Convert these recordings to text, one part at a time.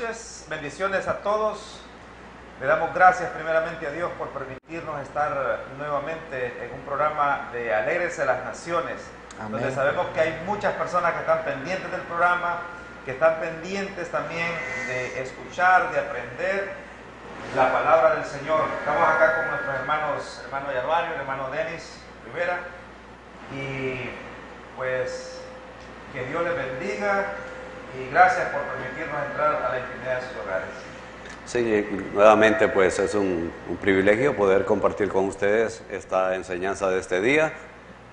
noches, bendiciones a todos. Le damos gracias primeramente a Dios por permitirnos estar nuevamente en un programa de Alégrese las Naciones. Amén. Donde sabemos que hay muchas personas que están pendientes del programa, que están pendientes también de escuchar, de aprender la palabra del Señor. Estamos acá con nuestros hermanos, hermano Yanuario, hermano Denis Rivera, y pues que Dios les bendiga y gracias por permitirnos entrar a la intimidad de sus hogares. Sí, nuevamente pues es un privilegio poder compartir con ustedes esta enseñanza de este día.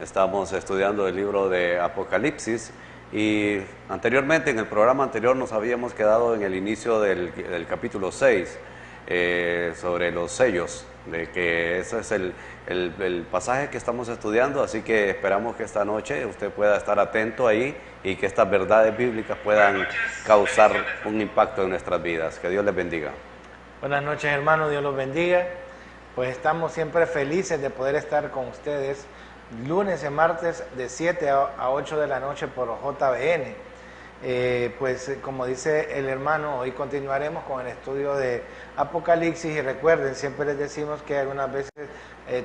Estamos estudiando el libro de Apocalipsis y anteriormente, en el programa anterior, nos habíamos quedado en el inicio del capítulo 6 sobre los sellos, de que ese es el pasaje que estamos estudiando, así que esperamos que esta noche usted pueda estar atento ahí y que estas verdades bíblicas puedan causar un impacto en nuestras vidas. Que Dios les bendiga. Buenas noches, hermanos, Dios los bendiga. Pues estamos siempre felices de poder estar con ustedes lunes y martes de 7 a 8 de la noche por JBN. Pues como dice el hermano, hoy continuaremos con el estudio de Apocalipsis y recuerden, siempre les decimos que algunas veces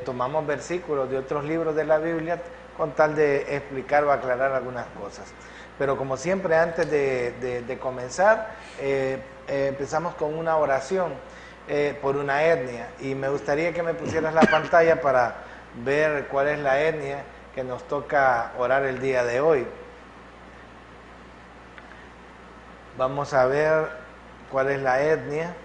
tomamos versículos de otros libros de la Biblia con tal de explicar o aclarar algunas cosas. Pero como siempre, antes de comenzar, empezamos con una oración por una etnia y me gustaría que me pusieras la pantalla para ver cuál es la etnia que nos toca orar el día de hoy. Vamos a ver cuál es la etnia.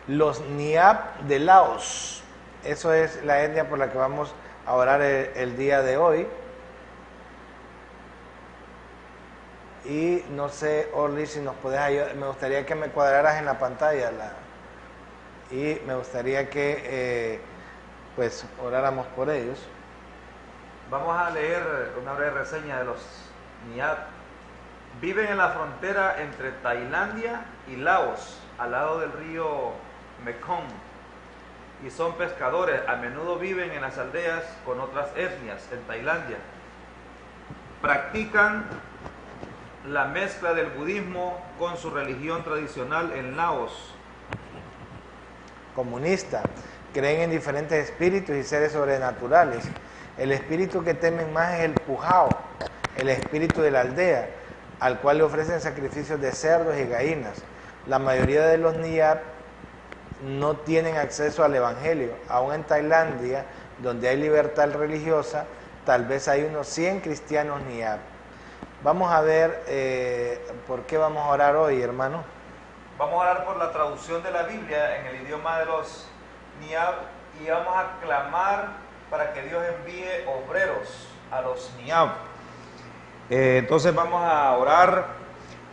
Los Niab de Laos. Eso es la etnia por la que vamos a orar el día de hoy. Y no sé, Orly, si nos puedes ayudar, me gustaría que me cuadraras en la pantalla y me gustaría que pues oráramos por ellos. Vamos a leer una breve reseña de los Niab. Viven en la frontera entre Tailandia y Laos, al lado del río Mekong, y son pescadores. A menudo viven en las aldeas con otras etnias en Tailandia. Practican la mezcla del budismo con su religión tradicional en Laos. Comunista, creen en diferentes espíritus y seres sobrenaturales. El espíritu que temen más es el Pujao, el espíritu de la aldea, al cual le ofrecen sacrificios de cerdos y gallinas. La mayoría de los Niab no tienen acceso al evangelio. Aún en Tailandia, donde hay libertad religiosa, tal vez hay unos 100 cristianos Niab. Vamos a ver por qué vamos a orar hoy, hermano. Vamos a orar por la traducción de la Biblia en el idioma de los Niab y vamos a clamar para que Dios envíe obreros a los Niab. Entonces vamos a orar.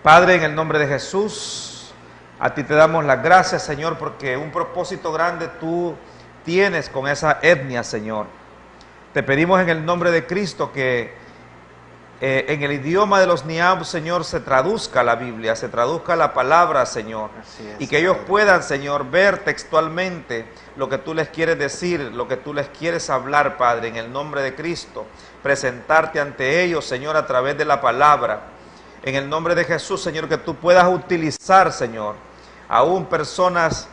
Padre, en el nombre de Jesús, a ti te damos las gracias, Señor, porque un propósito grande tú tienes con esa etnia, Señor. Te pedimos en el nombre de Cristo que en el idioma de los Niab, Señor, se traduzca la Biblia, se traduzca la palabra, Señor, y que ellos puedan, Señor, ver textualmente lo que tú les quieres decir, lo que tú les quieres hablar, Padre, en el nombre de Cristo, presentarte ante ellos, Señor, a través de la palabra, en el nombre de Jesús, Señor, que tú puedas utilizar, Señor, aún personas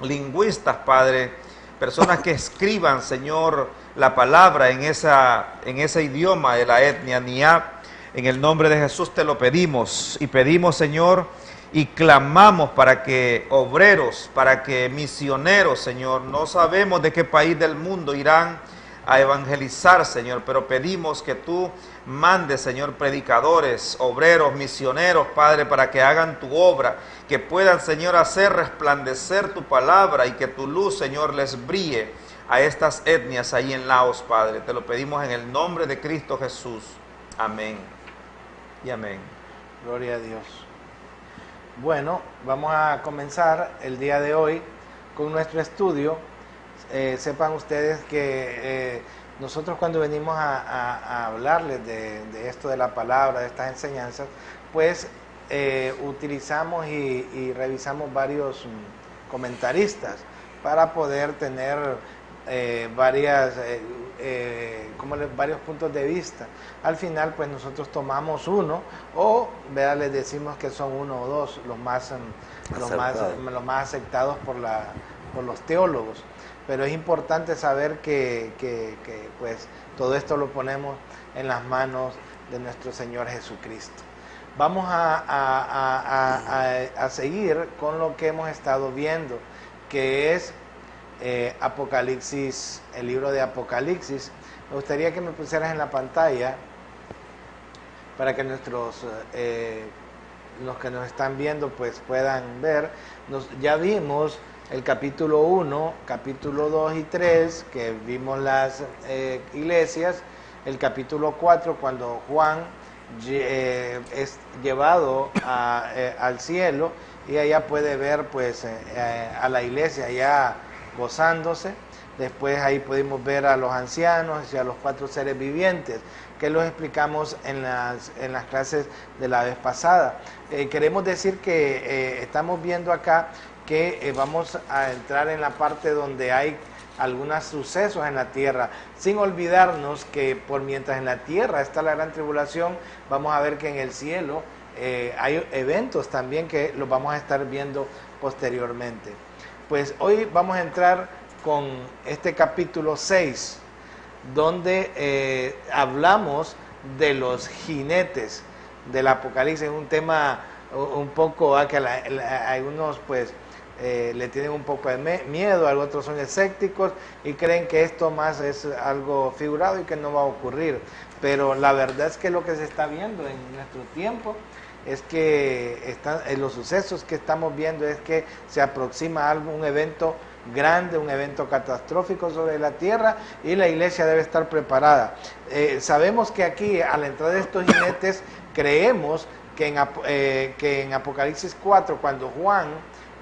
lingüistas, Padre, personas que escriban, Señor, la palabra en ese idioma de la etnia Niab. En el nombre de Jesús te lo pedimos y pedimos, Señor, y clamamos para que obreros, para que misioneros, Señor, no sabemos de qué país del mundo irán a evangelizar, Señor, pero pedimos que tú mandes, Señor, predicadores, obreros, misioneros, Padre, para que hagan tu obra, que puedan, Señor, hacer resplandecer tu palabra y que tu luz, Señor, les brille a estas etnias ahí en Laos, Padre. Te lo pedimos en el nombre de Cristo Jesús. Amén y amén. Gloria a Dios. Bueno, vamos a comenzar el día de hoy con nuestro estudio. Sepan ustedes que nosotros cuando venimos a hablarles de esto de la palabra, de estas enseñanzas, pues utilizamos y revisamos varios comentaristas para poder tener varios puntos de vista. Al final, pues nosotros tomamos uno, o les decimos que son uno o dos los más aceptados por los teólogos. Pero es importante saber que pues todo esto lo ponemos en las manos de nuestro Señor Jesucristo. Vamos a seguir con lo que hemos estado viendo, que es Apocalipsis, el libro de Apocalipsis. Me gustaría que me pusieras en la pantalla para que los que nos están viendo pues puedan ver. Ya vimos el capítulo 1, capítulo 2 y 3, que vimos las iglesias. El capítulo 4, cuando Juan es llevado al cielo, y allá puede ver pues a la iglesia ya gozándose. Después ahí pudimos ver a los ancianos y a los 4 seres vivientes, que los explicamos en las clases de la vez pasada. Queremos decir que estamos viendo acá que vamos a entrar en la parte donde hay algunos sucesos en la tierra, sin olvidarnos que mientras en la tierra está la gran tribulación, vamos a ver que en el cielo hay eventos también que los vamos a estar viendo posteriormente. Pues hoy vamos a entrar con este capítulo 6, donde hablamos de los jinetes del Apocalipsis. Es un tema un poco que algunos pues le tienen un poco de miedo, otros son escépticos y creen que esto más es algo figurado y que no va a ocurrir. Pero la verdad es que lo que se está viendo en nuestro tiempo es que los sucesos que estamos viendo es que se aproxima un evento grande, un evento catastrófico sobre la tierra, y la iglesia debe estar preparada. Sabemos que aquí, a la entrada de estos jinetes, creemos que en Apocalipsis 4, cuando Juan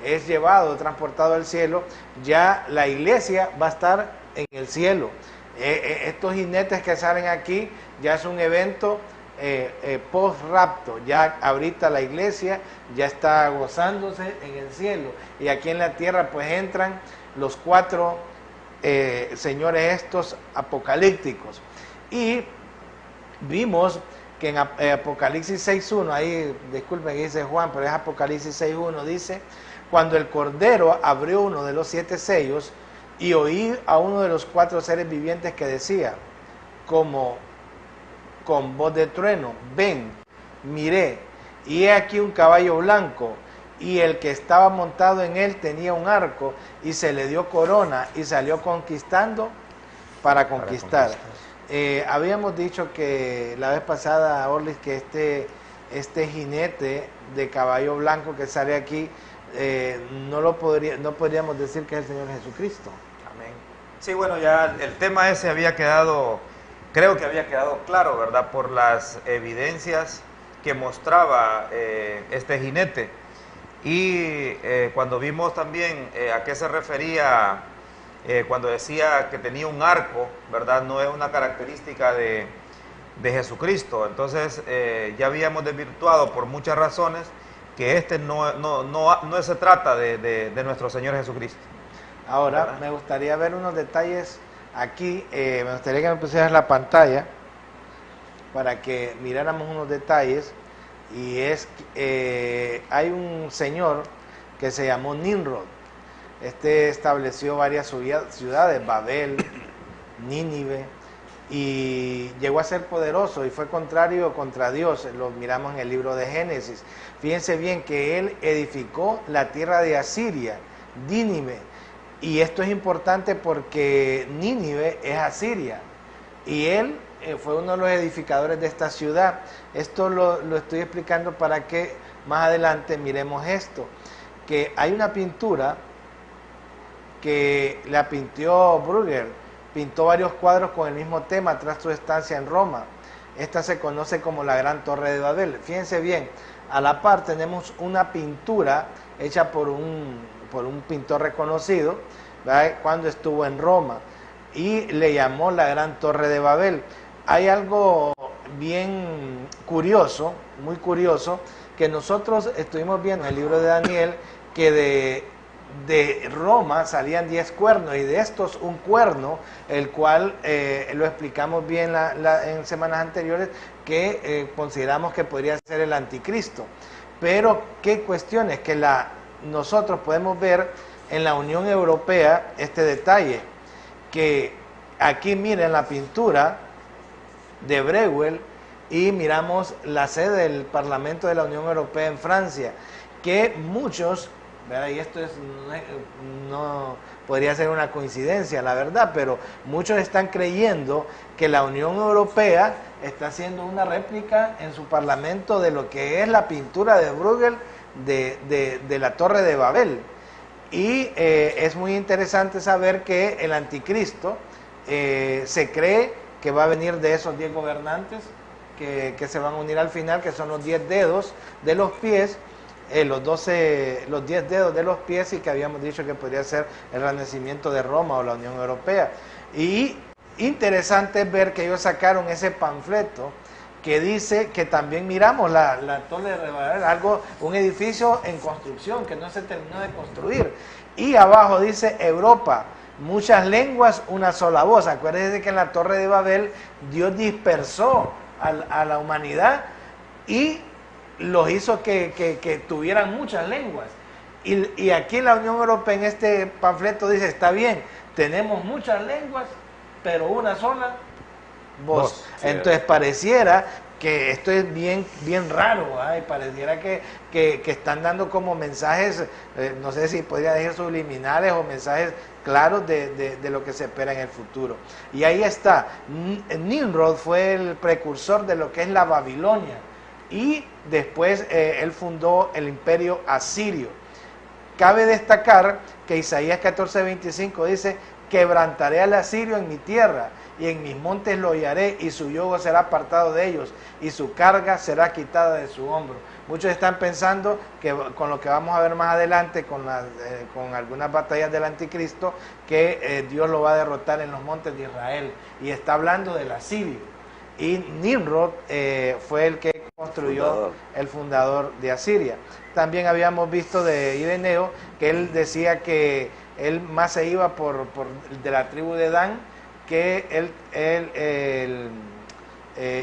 es llevado, transportado al cielo, ya la iglesia va a estar en el cielo. Estos jinetes que salen aquí ya es un evento post-rapto. Ya ahorita la iglesia ya está gozándose en el cielo, y aquí en la tierra pues entran los 4 señores estos apocalípticos. Y vimos que en Apocalipsis 6.1, ahí disculpen que dice Juan, pero es Apocalipsis 6.1, dice: cuando el Cordero abrió uno de los 7 sellos, y oí a uno de los 4 seres vivientes que decía, como con voz de trueno: ven. Miré, y he aquí un caballo blanco, y el que estaba montado en él tenía un arco, y se le dio corona, y salió conquistando para conquistar. Habíamos dicho que la vez pasada, Orlis, que este jinete de caballo blanco que sale aquí, no podríamos decir que es el Señor Jesucristo. Amén. Sí, bueno, ya el tema ese creo que había quedado claro, ¿verdad? Por las evidencias que mostraba este jinete. Y cuando vimos también a qué se refería cuando decía que tenía un arco, ¿verdad? No es una característica de Jesucristo. Entonces ya habíamos desvirtuado por muchas razones que no se trata de nuestro Señor Jesucristo. Ahora, ¿verdad? Me gustaría ver unos detalles aquí. Me gustaría que me pusieras la pantalla para que miráramos unos detalles. Y hay un señor que se llamó Nimrod. Estableció varias ciudades, Babel, Nínive, y llegó a ser poderoso y fue contrario contra Dios. Lo miramos en el libro de Génesis. Fíjense bien que él edificó la tierra de Asiria, Nínive, y esto es importante porque Nínive es Asiria, y él fue uno de los edificadores de esta ciudad. Esto lo estoy explicando para que más adelante miremos esto, que hay una pintura que la pintó Bruegel, pintó varios cuadros con el mismo tema tras su estancia en Roma. Esta se conoce como la Gran Torre de Babel. Fíjense bien, a la par tenemos una pintura hecha por un pintor reconocido, ¿verdad?, cuando estuvo en Roma, y le llamó la Gran Torre de Babel. Hay algo bien curioso, muy curioso, que nosotros estuvimos viendo en el libro de Daniel, que de Roma salían 10 cuernos, y de estos un cuerno, el cual lo explicamos bien en semanas anteriores, que consideramos que podría ser el anticristo. Pero qué cuestiones que nosotros podemos ver en la Unión Europea este detalle, que aquí miren la pintura de Breuil y miramos la sede del Parlamento de la Unión Europea en Francia, que muchos, ¿verdad? Y esto no podría ser una coincidencia, la verdad, pero muchos están creyendo que la Unión Europea está haciendo una réplica en su parlamento de lo que es la pintura de Bruegel de la Torre de Babel. Y es muy interesante saber que el anticristo se cree que va a venir de esos 10 gobernantes que se van a unir al final, que son los 10 dedos de los pies, los 10 dedos de los pies, y que habíamos dicho que podría ser el renacimiento de Roma o la Unión Europea. Y interesante es ver que ellos sacaron ese panfleto que dice que también miramos la Torre de Babel, un edificio en construcción que no se terminó de construir, y abajo dice Europa, muchas lenguas, una sola voz. Acuérdense que en la Torre de Babel Dios dispersó a la humanidad y los hizo que tuvieran muchas lenguas. Y aquí la Unión Europea en este panfleto dice, está bien, tenemos muchas lenguas, pero una sola voz. Sí, entonces pareciera que esto es bien raro, y pareciera que están dando como mensajes, no sé si podría decir subliminales o mensajes claros de lo que se espera en el futuro. Y ahí está, Nimrod fue el precursor de lo que es la Babilonia, y después él fundó el imperio asirio. Cabe destacar que Isaías 14:25 dice, quebrantaré al asirio en mi tierra, y en mis montes lo hallaré, y su yugo será apartado de ellos, y su carga será quitada de su hombro. Muchos están pensando que con lo que vamos a ver más adelante, con algunas batallas del anticristo, que Dios lo va a derrotar en los montes de Israel, y está hablando del asirio. Y Nimrod fue el que construyó, el fundador de Asiria. También habíamos visto de Ireneo que él decía que él más se iba de la tribu de Dan, que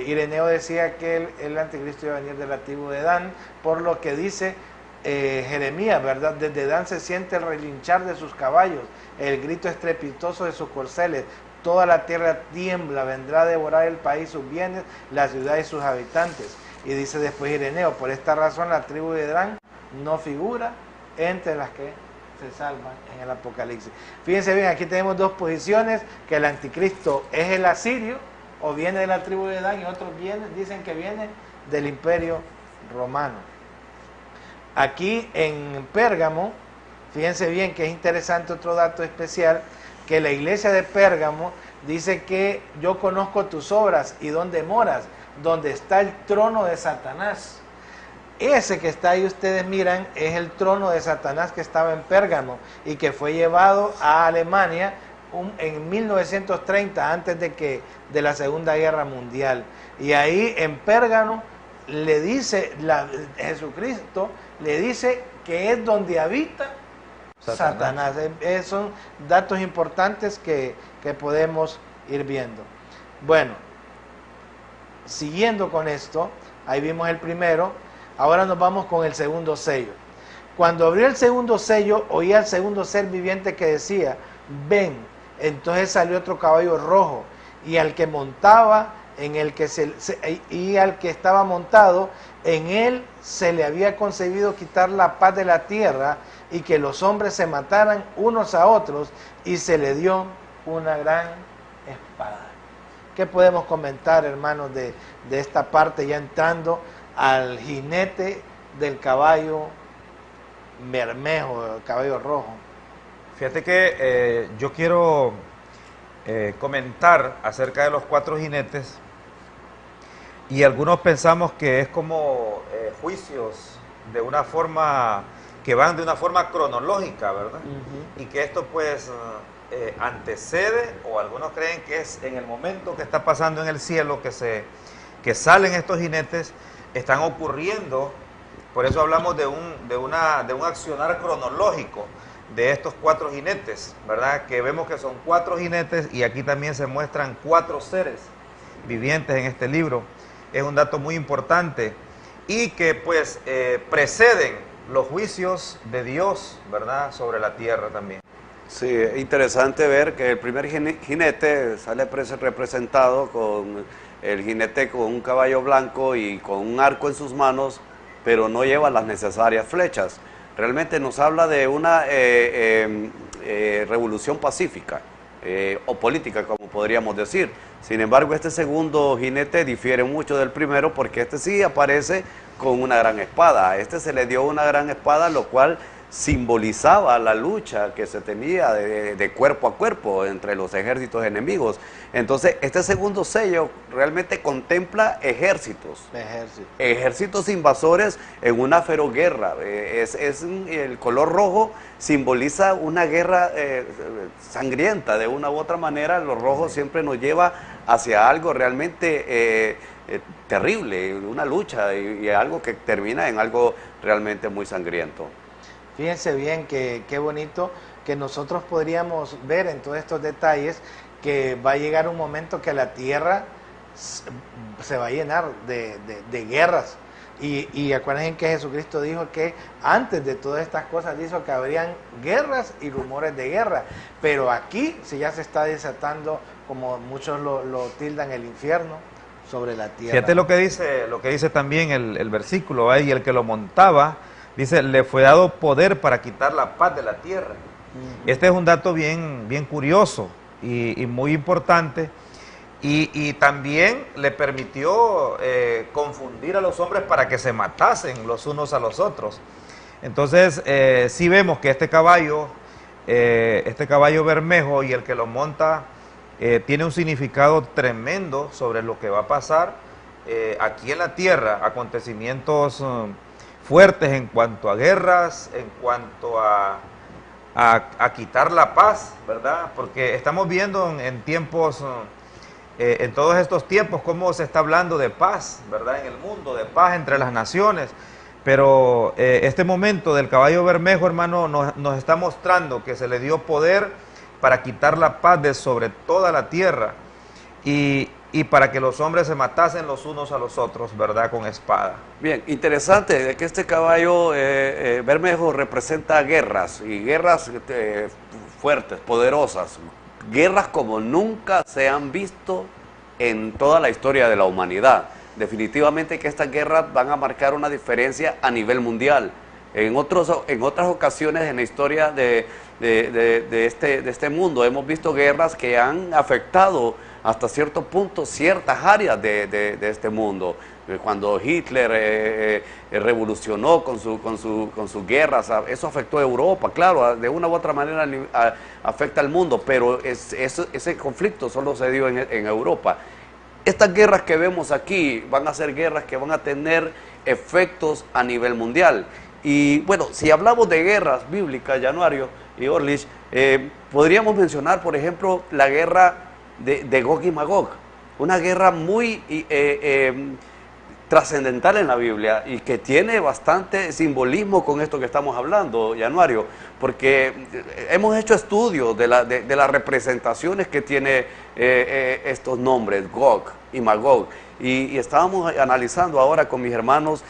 Ireneo decía que el anticristo iba a venir de la tribu de Dan, por lo que dice Jeremías, ¿verdad? Desde Dan se siente el relinchar de sus caballos, el grito estrepitoso de sus corceles. Toda la tierra tiembla, vendrá a devorar el país, sus bienes, la ciudad y sus habitantes. Y dice después Ireneo, por esta razón la tribu de Dan no figura entre las que se salvan en el Apocalipsis. Fíjense bien, aquí tenemos dos posiciones, que el anticristo es el asirio, o viene de la tribu de Dan, y otros dicen que viene del imperio romano. Aquí en Pérgamo, fíjense bien que es interesante otro dato especial, que la iglesia de Pérgamo dice que yo conozco tus obras y dónde moras, donde está el trono de Satanás. Ese que está ahí, ustedes miran, es el trono de Satanás que estaba en Pérgamo y que fue llevado a Alemania en 1930, antes de la Segunda Guerra Mundial. Y ahí en Pérgamo le dice, Jesucristo le dice que es donde habita Satanás. Son datos importantes que podemos ir viendo. Bueno, siguiendo con esto, ahí vimos el primero, ahora nos vamos con el segundo sello. Cuando abrió el segundo sello, oía al segundo ser viviente que decía, ven. Entonces salió otro caballo rojo, y al que montaba, al que estaba montado, en él se le había concebido quitar la paz de la tierra, y que los hombres se mataran unos a otros, y se le dio una gran espada. ¿Qué podemos comentar, hermanos, de esta parte, ya entrando al jinete del caballo bermejo, el caballo rojo? Fíjate que yo quiero comentar acerca de los 4 jinetes, y algunos pensamos que es como juicios de una forma, que van de una forma cronológica, ¿verdad? Y que esto pues antecede, o algunos creen que es en el momento que está pasando en el cielo, que salen estos jinetes, están ocurriendo. Por eso hablamos de un accionar cronológico. de estos 4 jinetes, ¿verdad? Que vemos que son 4 jinetes y aquí también se muestran 4 seres vivientes en este libro. Es un dato muy importante y que pues preceden los juicios de Dios, ¿verdad? Sobre la tierra también. Sí, es interesante ver que el primer jinete sale representado con el jinete con un caballo blanco y con un arco en sus manos, pero no lleva las necesarias flechas. Realmente nos habla de una revolución pacífica o política, como podríamos decir. Sin embargo, este segundo jinete difiere mucho del primero porque este sí aparece con una gran espada. A este se le dio una gran espada, lo cual simbolizaba la lucha que se tenía de cuerpo a cuerpo entre los ejércitos enemigos. Entonces, este segundo sello realmente contempla ejércitos invasores en una feroz guerra. El color rojo simboliza una guerra sangrienta, de una u otra manera. Lo rojo siempre nos lleva hacia algo realmente terrible, una lucha y algo que termina en algo realmente muy sangriento. Fíjense bien que qué bonito que nosotros podríamos ver en todos estos detalles que va a llegar un momento que la tierra se va a llenar de guerras. Y acuérdense que Jesucristo dijo que antes de todas estas cosas dijo que habrían guerras y rumores de guerra. Pero aquí sí ya se está desatando, como muchos lo tildan, el infierno sobre la tierra. Fíjate lo que dice también el versículo, ¿eh? Y el que lo montaba, dice, le fue dado poder para quitar la paz de la tierra. Este es un dato bien curioso y muy importante. Y también le permitió confundir a los hombres para que se matasen los unos a los otros. Entonces, sí vemos que este caballo bermejo y el que lo monta tiene un significado tremendo sobre lo que va a pasar aquí en la tierra, acontecimientos fuertes en cuanto a guerras, en cuanto a quitar la paz, ¿verdad? Porque estamos viendo en tiempos, en todos estos tiempos, cómo se está hablando de paz, ¿verdad? En el mundo, de paz entre las naciones. Pero este momento del caballo bermejo, hermano, nos está mostrando que se le dio poder para quitar la paz de sobre toda la tierra y para que los hombres se matasen los unos a los otros, ¿verdad? Con espada. Bien, interesante de que este caballo bermejo representa guerras, y guerras fuertes, poderosas, guerras como nunca se han visto en toda la historia de la humanidad. Definitivamente que estas guerras van a marcar una diferencia a nivel mundial. En otras ocasiones en la historia de este mundo hemos visto guerras que han afectado hasta cierto punto ciertas áreas de este mundo. Cuando Hitler revolucionó con sus guerras, eso afectó a Europa, claro, de una u otra manera afecta al mundo, pero ese conflicto solo se dio en Europa. Estas guerras que vemos aquí van a ser guerras que van a tener efectos a nivel mundial. Y bueno, si hablamos de guerras bíblicas, Januario y Orlich, podríamos mencionar, por ejemplo, la guerra de Gog y Magog, una guerra muy trascendental en la Biblia y que tiene bastante simbolismo con esto que estamos hablando, Januario, porque hemos hecho estudios de las representaciones que tiene estos nombres, Gog y Magog, y estábamos analizando ahora con mis hermanos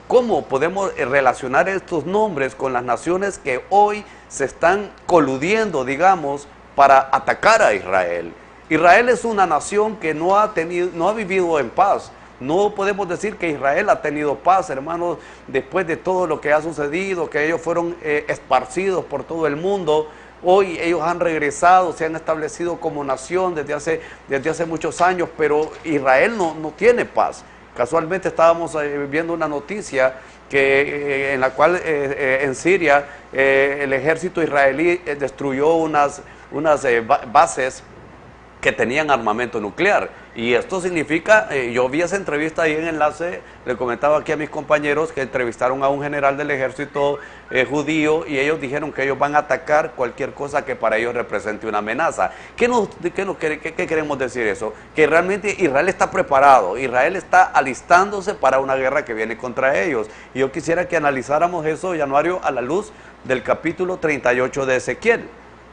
cómo podemos relacionar estos nombres con las naciones que hoy se están coludiendo, digamos, para atacar a Israel. Israel es una nación que no ha vivido en paz. No podemos decir que Israel ha tenido paz, hermanos, después de todo lo que ha sucedido, que ellos fueron esparcidos por todo el mundo. Hoy ellos han regresado, se han establecido como nación desde hace muchos años, pero Israel no tiene paz. Casualmente estábamos viendo una noticia en la cual en Siria el ejército israelí destruyó unas bases que tenían armamento nuclear. Y esto significa, yo vi esa entrevista ahí en Enlace, le comentaba aquí a mis compañeros que entrevistaron a un general del ejército judío y ellos dijeron que ellos van a atacar cualquier cosa que para ellos represente una amenaza. ¿Qué queremos decir eso? Que realmente Israel está preparado, Israel está alistándose para una guerra que viene contra ellos. Y yo quisiera que analizáramos eso, Januario, a la luz del capítulo 38 de Ezequiel,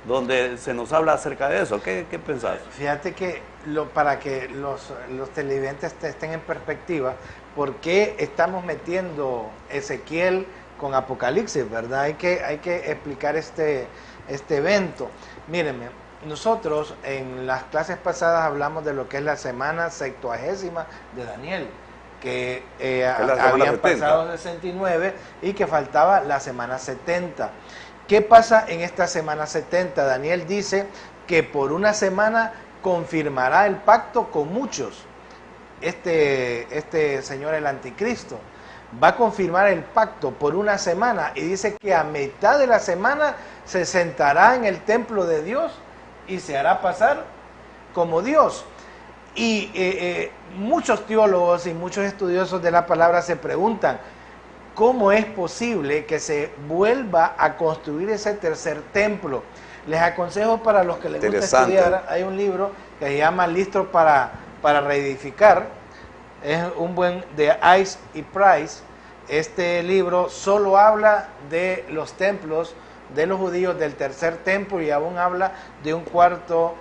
donde se nos habla acerca de eso. ¿Qué pensás? Fíjate que para que los televidentes estén en perspectiva, ¿por qué estamos metiendo Ezequiel con Apocalipsis, verdad? Hay que explicar este evento. Mírenme, nosotros en las clases pasadas hablamos de lo que es la semana 70ª de Daniel, que habían pasado 69 y que faltaba la semana 70. ¿Qué pasa en esta semana 70? Daniel dice que por una semana confirmará el pacto con muchos. Este señor, el anticristo, va a confirmar el pacto por una semana y dice que a mitad de la semana se sentará en el templo de Dios y se hará pasar como Dios. Y muchos teólogos y muchos estudiosos de la palabra se preguntan, ¿cómo es posible que se vuelva a construir ese tercer templo? Les aconsejo, para los que les gusta estudiar, hay un libro que se llama Listo para reedificar. Es un buen, de Ice y Price. Este libro solo habla de los templos de los judíos del tercer templo y aún habla de un cuarto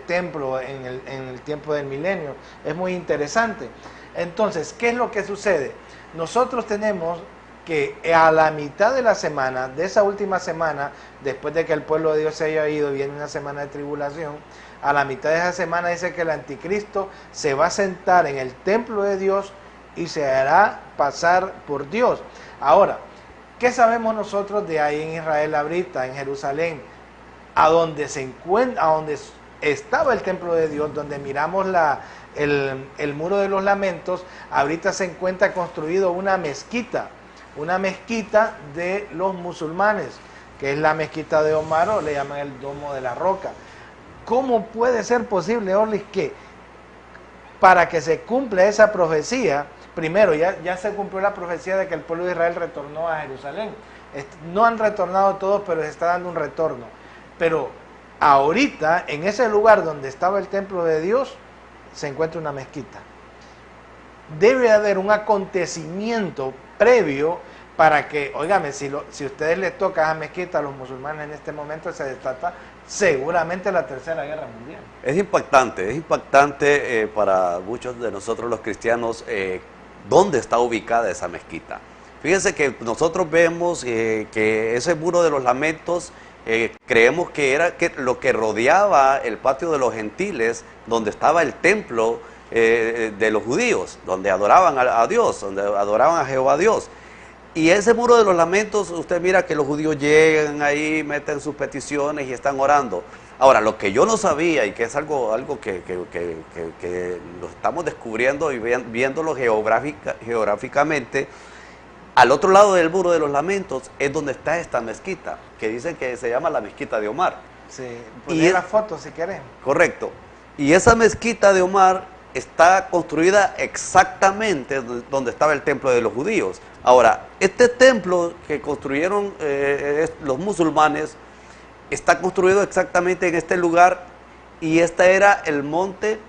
templo en el tiempo del milenio. Es muy interesante. Entonces, ¿qué es lo que sucede? Nosotros tenemos que a la mitad de la semana, de esa última semana, después de que el pueblo de Dios se haya ido, viene una semana de tribulación. A la mitad de esa semana dice que el anticristo se va a sentar en el templo de Dios y se hará pasar por Dios. Ahora, ¿qué sabemos nosotros de ahí en Israel ahorita, en Jerusalén? A donde se encuentra, a donde estaba el templo de Dios, donde miramos el muro de los lamentos, ahorita se encuentra construido una mezquita de los musulmanes, que es la mezquita de Omar, o le llaman el Domo de la Roca. ¿Cómo puede ser posible, Orlis, que para que se cumpla esa profecía, primero ya se cumplió la profecía de que el pueblo de Israel retornó a Jerusalén? No han retornado todos, pero se está dando un retorno. Pero ahorita, en ese lugar donde estaba el templo de Dios, se encuentra una mezquita. Debe haber un acontecimiento previo para que, óigame, si a ustedes les toca esa mezquita a los musulmanes en este momento, se desata seguramente la Tercera Guerra Mundial. Es impactante para muchos de nosotros los cristianos dónde está ubicada esa mezquita. Fíjense que nosotros vemos que ese muro de los lamentos, creemos que era lo que rodeaba el patio de los gentiles, donde estaba el templo de los judíos, donde adoraban a Dios, donde adoraban a Jehová Dios. Y ese muro de los lamentos, usted mira que los judíos llegan ahí, meten sus peticiones y están orando. Ahora, lo que yo no sabía, y que es algo que lo estamos descubriendo y viéndolo geográficamente, al otro lado del muro de los lamentos es donde está esta mezquita, que dicen que se llama la mezquita de Omar. Sí, poner la foto si querés. Correcto. Y esa mezquita de Omar está construida exactamente donde estaba el templo de los judíos. Ahora, este templo que construyeron los musulmanes está construido exactamente en este lugar, y este era el monte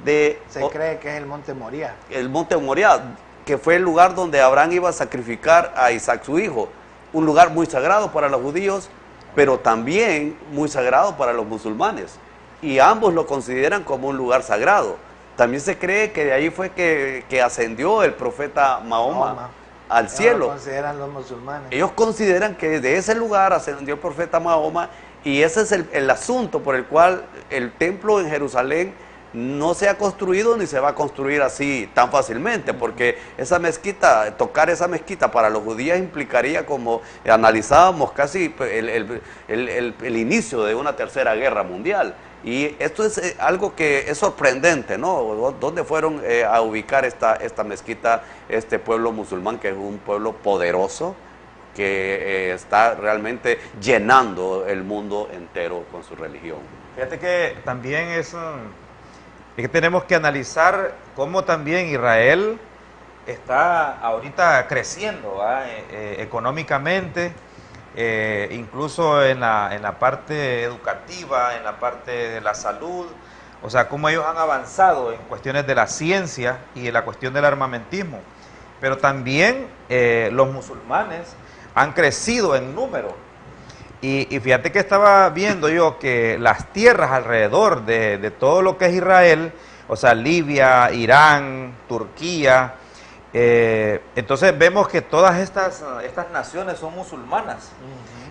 de... Se cree que es el monte Moriah. El monte Moriah, que fue el lugar donde Abraham iba a sacrificar a Isaac su hijo. Un lugar muy sagrado para los judíos, pero también muy sagrado para los musulmanes. Y ambos lo consideran como un lugar sagrado. También se cree que de ahí fue que ascendió el profeta Mahoma al cielo. Lo consideran los musulmanes. Ellos consideran que desde ese lugar ascendió el profeta Mahoma, y ese es el asunto por el cual el templo en Jerusalén no se ha construido ni se va a construir así tan fácilmente, porque esa mezquita, tocar esa mezquita para los judíos implicaría, como analizábamos, casi el inicio de una tercera guerra mundial. Y esto es algo que es sorprendente, ¿no? ¿Dónde fueron a ubicar esta mezquita, este pueblo musulmán, que es un pueblo poderoso, que está realmente llenando el mundo entero con su religión? Fíjate que también Es que tenemos que analizar cómo también Israel está ahorita creciendo económicamente, incluso en la parte educativa, en la parte de la salud, o sea, cómo ellos han avanzado en cuestiones de la ciencia y en la cuestión del armamentismo. Pero también los musulmanes han crecido en número. Y fíjate que estaba viendo yo que las tierras alrededor de todo lo que es Israel, o sea, Libia, Irán, Turquía, entonces vemos que todas estas naciones son musulmanas.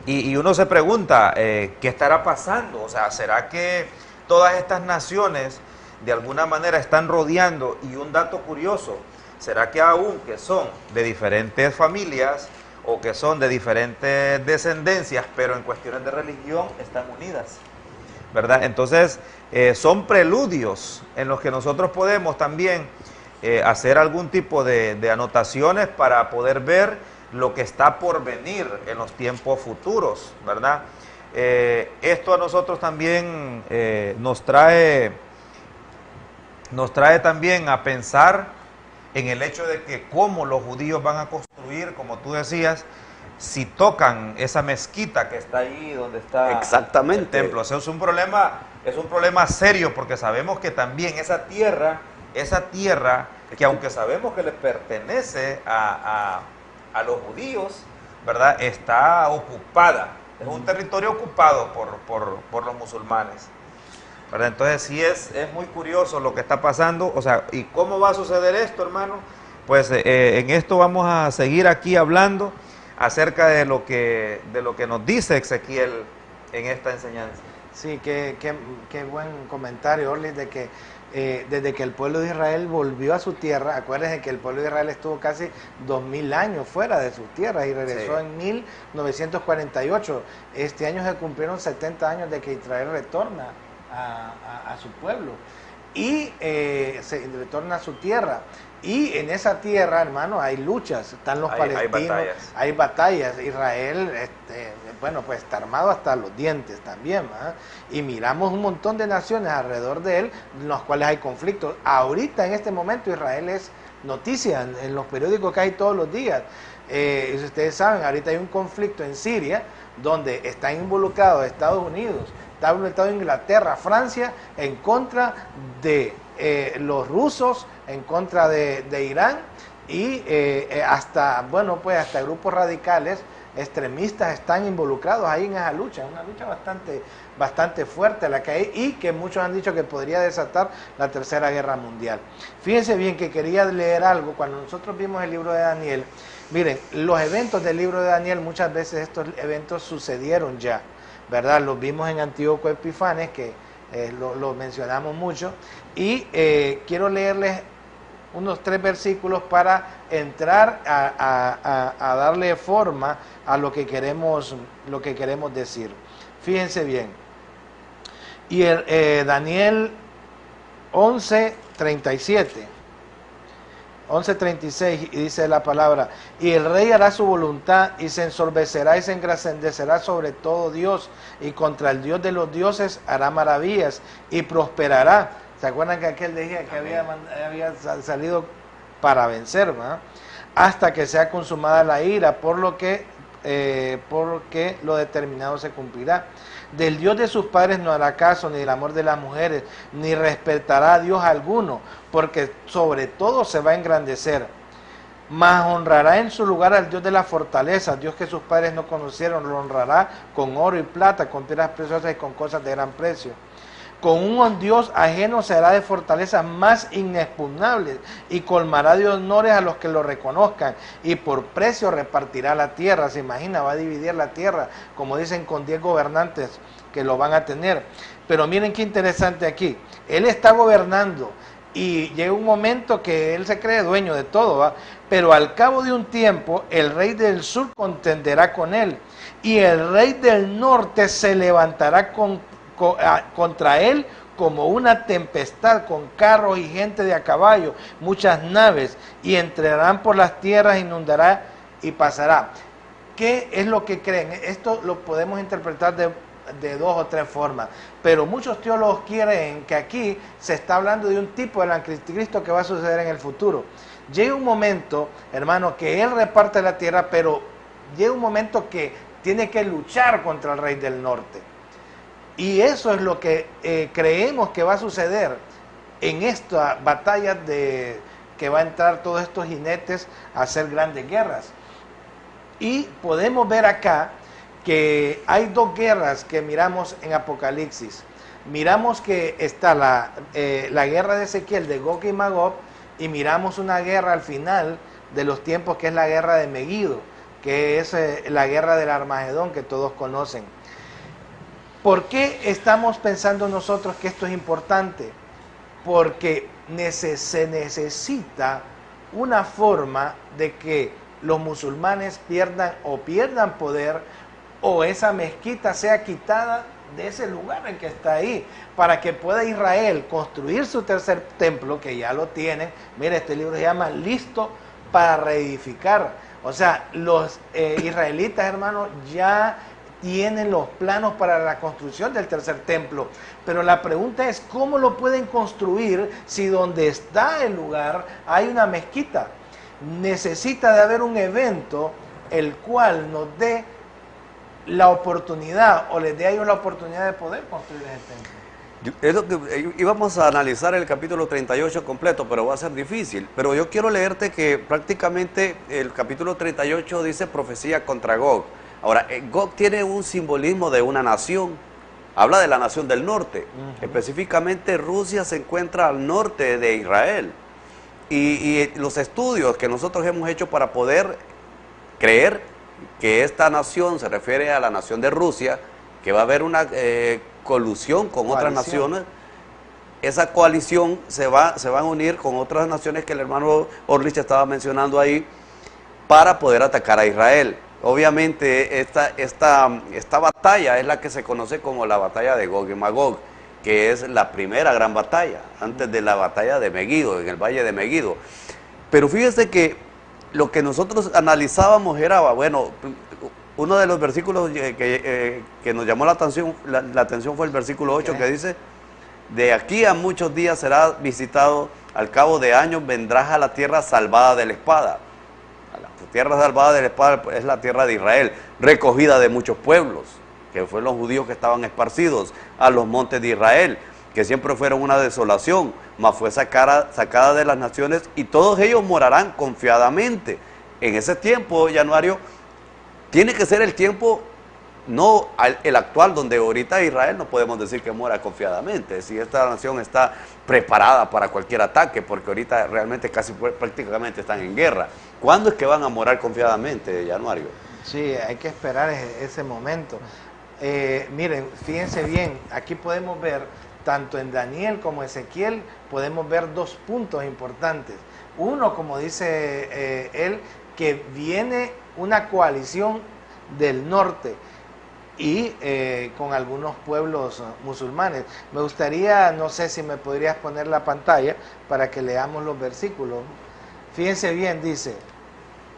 Y uno se pregunta, ¿qué estará pasando? O sea, ¿será que todas estas naciones de alguna manera están rodeando? Y un dato curioso, ¿será que aún que son de diferentes familias o que son de diferentes descendencias, pero en cuestiones de religión están unidas, ¿verdad? Entonces, son preludios en los que nosotros podemos también hacer algún tipo de anotaciones para poder ver lo que está por venir en los tiempos futuros, ¿verdad? Esto a nosotros también nos trae también a pensar en el hecho de que cómo los judíos van a construir, como tú decías, si tocan esa mezquita que está ahí donde está Exactamente. el templo. O sea, es un problema serio, porque sabemos que también esa tierra que aunque sabemos que le pertenece a los judíos, ¿verdad?, está ocupada. Es un territorio ocupado por los musulmanes, ¿verdad? Entonces sí es muy curioso lo que está pasando. O sea, ¿y cómo va a suceder esto, hermano? Pues en esto vamos a seguir aquí hablando acerca de lo que nos dice Ezequiel en esta enseñanza. Sí, qué buen comentario, Orly, de que desde que el pueblo de Israel volvió a su tierra, acuérdense que el pueblo de Israel estuvo casi 2000 años fuera de sus tierras y regresó en 1948. Este año se cumplieron 70 años de que Israel retorna a su pueblo y se retorna a su tierra. Y en esa tierra, hermano, hay luchas, están los palestinos, hay batallas. Israel, bueno, pues está armado hasta los dientes también, ¿verdad? Y miramos un montón de naciones alrededor de él, en las cuales hay conflictos. Ahorita, en este momento, Israel es noticia en los periódicos que hay todos los días. Si ustedes saben, ahorita hay un conflicto en Siria, donde están involucrados Estados Unidos, está involucrado Inglaterra, Francia, en contra de los rusos, en contra de Irán y hasta, bueno, pues hasta grupos radicales extremistas están involucrados ahí en esa lucha, una lucha bastante fuerte la que hay y que muchos han dicho que podría desatar la Tercera Guerra Mundial. Fíjense bien que quería leer algo, cuando nosotros vimos el libro de Daniel, miren, los eventos del libro de Daniel, muchas veces estos eventos sucedieron ya, ¿verdad? Los vimos en Antíoco Epifanes, que lo mencionamos mucho, y quiero leerles unos 3 versículos para entrar a darle forma a lo que queremos decir. Fíjense bien. Y Daniel 11:37, 11:36, y dice la palabra: y el rey hará su voluntad, y se ensorbecerá y se engrandecerá sobre todo Dios, y contra el Dios de los dioses hará maravillas, y prosperará. ¿Se acuerdan que aquel decía que había salido para vencer, ¿verdad? Hasta que sea consumada la ira, porque lo determinado se cumplirá. Del Dios de sus padres no hará caso, ni del amor de las mujeres, ni respetará a Dios alguno, porque sobre todo se va a engrandecer. Mas honrará en su lugar al Dios de la fortaleza, Dios que sus padres no conocieron, lo honrará con oro y plata, con piedras preciosas y con cosas de gran precio. Con un Dios ajeno será de fortalezas más inexpugnables, y colmará de honores a los que lo reconozcan, y por precio repartirá la tierra. Se imagina, va a dividir la tierra, como dicen, con 10 gobernantes que lo van a tener. Pero miren qué interesante aquí, él está gobernando, y llega un momento que él se cree dueño de todo, ¿va? Pero al cabo de un tiempo, el rey del sur contenderá con él, y el rey del norte se levantará contra él como una tempestad, con carros y gente de a caballo, muchas naves, y entrarán por las tierras, inundará y pasará. ¿Qué es lo que creen? Esto lo podemos interpretar de 2 o 3 formas, pero muchos teólogos creen que aquí se está hablando de un tipo del anticristo que va a suceder en el futuro. Llega un momento, hermano, que él reparte la tierra, pero llega un momento que tiene que luchar contra el rey del norte. Y eso es lo que creemos que va a suceder en esta batalla que va a entrar todos estos jinetes a hacer grandes guerras. Y podemos ver acá que hay 2 guerras que miramos en Apocalipsis. Miramos que está la guerra de Ezequiel de Gog y Magog, y miramos una guerra al final de los tiempos que es la guerra de Megido, que es la guerra del Armagedón que todos conocen. ¿Por qué estamos pensando nosotros que esto es importante? Porque se necesita una forma de que los musulmanes pierdan poder, o esa mezquita sea quitada de ese lugar en que está ahí, para que pueda Israel construir su tercer templo, que ya lo tienen. Mire, este libro se llama Listo para reedificar. O sea, los israelitas, hermanos, ya tienen los planos para la construcción del tercer templo, pero la pregunta es, ¿cómo lo pueden construir si donde está el lugar hay una mezquita? Necesita de haber un evento el cual nos dé la oportunidad, o les dé a ellos la oportunidad de poder construir el templo. Es lo que íbamos a analizar el capítulo 38 completo, pero va a ser difícil. Pero yo quiero leerte que prácticamente el capítulo 38 dice profecía contra Gog. Ahora, Gog tiene un simbolismo de una nación, habla de la nación del norte. Específicamente Rusia se encuentra al norte de Israel. Y los estudios que nosotros hemos hecho para poder creer que esta nación se refiere a la nación de Rusia, que va a haber una colusión con otras naciones. Esa coalición se va a unir con otras naciones que el hermano Orlich estaba mencionando ahí, para poder atacar a Israel. Obviamente esta batalla es la que se conoce como la batalla de Gog y Magog, que es la primera gran batalla, antes de la batalla de Megido, en el valle de Megido. Pero fíjese que lo que nosotros analizábamos era, bueno, uno de los versículos que nos llamó la atención fue el versículo 8, que dice: de aquí a muchos días será visitado, al cabo de años vendrás a la tierra salvada de la espada. La tierra salvada de la espada es la tierra de Israel, recogida de muchos pueblos, que fueron los judíos que estaban esparcidos a los montes de Israel, que siempre fueron una desolación, mas fue sacada de las naciones, y todos ellos morarán confiadamente. En ese tiempo, Januario, tiene que ser el tiempo, no el actual, donde ahorita Israel no podemos decir que mora confiadamente, si esta nación está preparada para cualquier ataque, porque ahorita realmente prácticamente están en guerra. ¿Cuándo es que van a morar confiadamente, Januario? Sí, hay que esperar ese momento. Miren, fíjense bien, aquí podemos ver, tanto en Daniel como Ezequiel, podemos ver 2 puntos importantes. Uno, como dice él, que viene una coalición del norte y con algunos pueblos musulmanes. Me gustaría, no sé si me podrías poner la pantalla para que leamos los versículos. Fíjense bien, dice,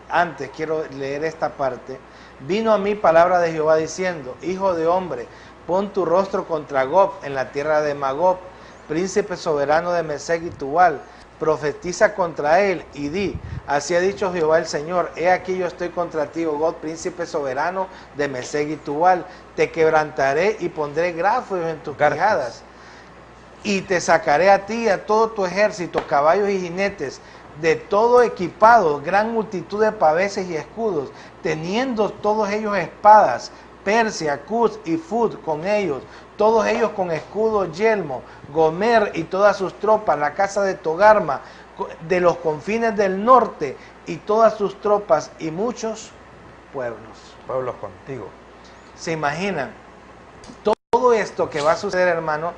antes quiero leer esta parte. Vino a mí palabra de Jehová diciendo: hijo de hombre, pon tu rostro contra Gog en la tierra de Magog, príncipe soberano de Mesec y Tubal. Profetiza contra él y di: así ha dicho Jehová el Señor, he aquí yo estoy contra ti, oh Gog, príncipe soberano de Mesec y Tubal. Te quebrantaré y pondré grafos en tus quijadas, y te sacaré a ti y a todo tu ejército, caballos y jinetes, de todo equipado, gran multitud de paveses y escudos, teniendo todos ellos espadas, Persia, Cus y Fud con ellos, todos ellos con escudo, yelmo, Gomer y todas sus tropas, la casa de Togarma, de los confines del norte, y todas sus tropas, y muchos pueblos. Pueblos contigo. ¿Se imaginan? Todo esto que va a suceder, hermano,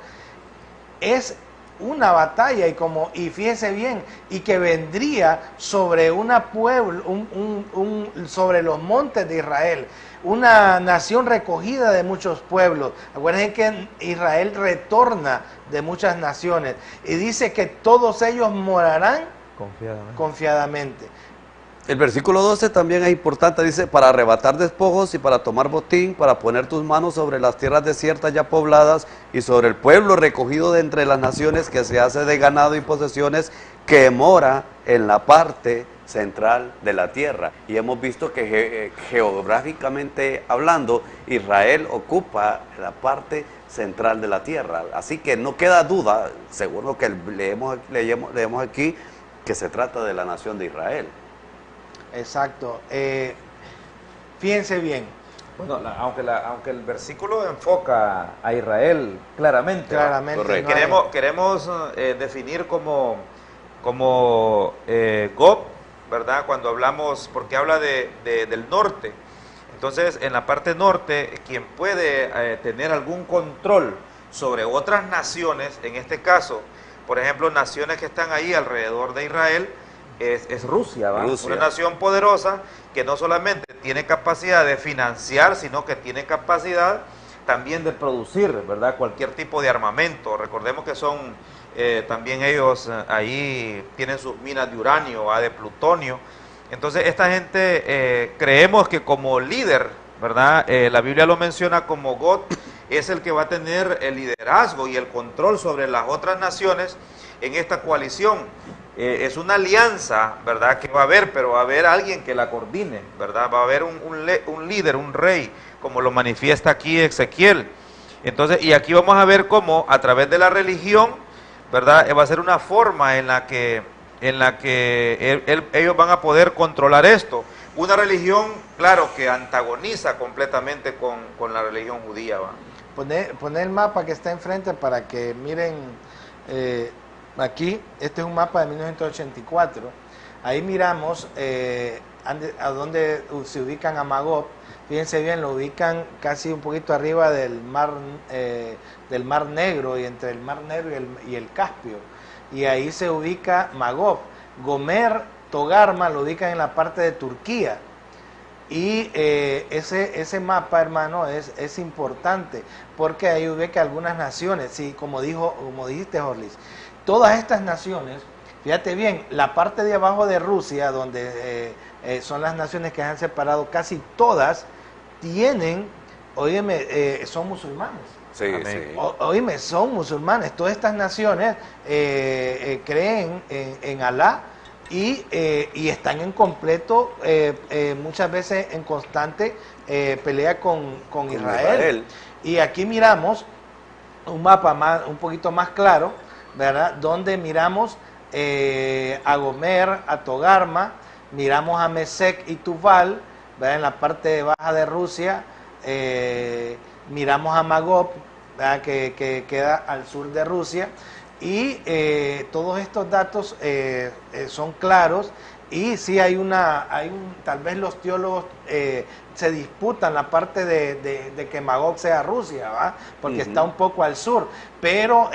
es una batalla, y fíjese bien, y que vendría sobre sobre los montes de Israel, una nación recogida de muchos pueblos. Acuérdense que Israel retorna de muchas naciones, y dice que todos ellos morarán confiadamente. El versículo 12 también es importante, dice, para arrebatar despojos y para tomar botín, para poner tus manos sobre las tierras desiertas ya pobladas y sobre el pueblo recogido de entre las naciones que se hace de ganado y posesiones que mora en la parte central de la tierra. Y hemos visto que geográficamente hablando, Israel ocupa la parte central de la tierra. Así que no queda duda, según lo que leemos aquí, que se trata de la nación de Israel. Exacto. Fíjense bien. Bueno, aunque el versículo enfoca a Israel claramente, Claramente. queremos definir como Gob, ¿verdad? Cuando hablamos, porque habla del norte. Entonces, en la parte norte, quien puede tener algún control sobre otras naciones, en este caso, por ejemplo, naciones que están ahí alrededor de Israel, es Rusia, ¿va? Una nación poderosa que no solamente tiene capacidad de financiar, sino que tiene capacidad también de producir, ¿verdad? Cualquier tipo de armamento. Recordemos que son también ellos ahí tienen sus minas de uranio, ¿va? De plutonio. Entonces esta gente creemos que como líder, ¿verdad? La Biblia lo menciona como God, es el que va a tener el liderazgo y el control sobre las otras naciones en esta coalición. Es una alianza, ¿verdad? Que va a haber, pero va a haber alguien que la coordine, ¿verdad? Va a haber un líder, un rey, como lo manifiesta aquí Ezequiel. Entonces, y aquí vamos a ver cómo a través de la religión, ¿verdad? Va a ser una forma en la que ellos van a poder controlar esto. Una religión, claro, que antagoniza completamente con la religión judía, ¿va? Poner el mapa que está enfrente para que miren. Aquí, este es un mapa de 1984. Ahí miramos a dónde se ubican a Magog. Fíjense bien, lo ubican casi un poquito arriba del mar Negro, y entre el Mar Negro y el Caspio. Y ahí se ubica Magog. Gomer, Togarma lo ubican en la parte de Turquía. Y ese mapa, hermano, es importante, porque ahí ubica algunas naciones, sí, como dijiste, Jorlis. Todas estas naciones, fíjate bien, la parte de abajo de Rusia, donde son las naciones que se han separado, casi todas tienen, óyeme, son musulmanes. Sí, sí. Óyeme, son musulmanes. Todas estas naciones creen en Alá y están en completo, muchas veces en constante pelea con Israel. Y aquí miramos un mapa un poquito más claro, ¿verdad? Donde miramos a Gomer, a Togarma, miramos a Mesec y Tuval, ¿verdad? En la parte baja de Rusia, miramos a Magog, ¿verdad? Que queda al sur de Rusia, y todos estos datos son claros. Y sí tal vez los teólogos se disputan la parte de que Magog sea Rusia, ¿va? Porque está un poco al sur, pero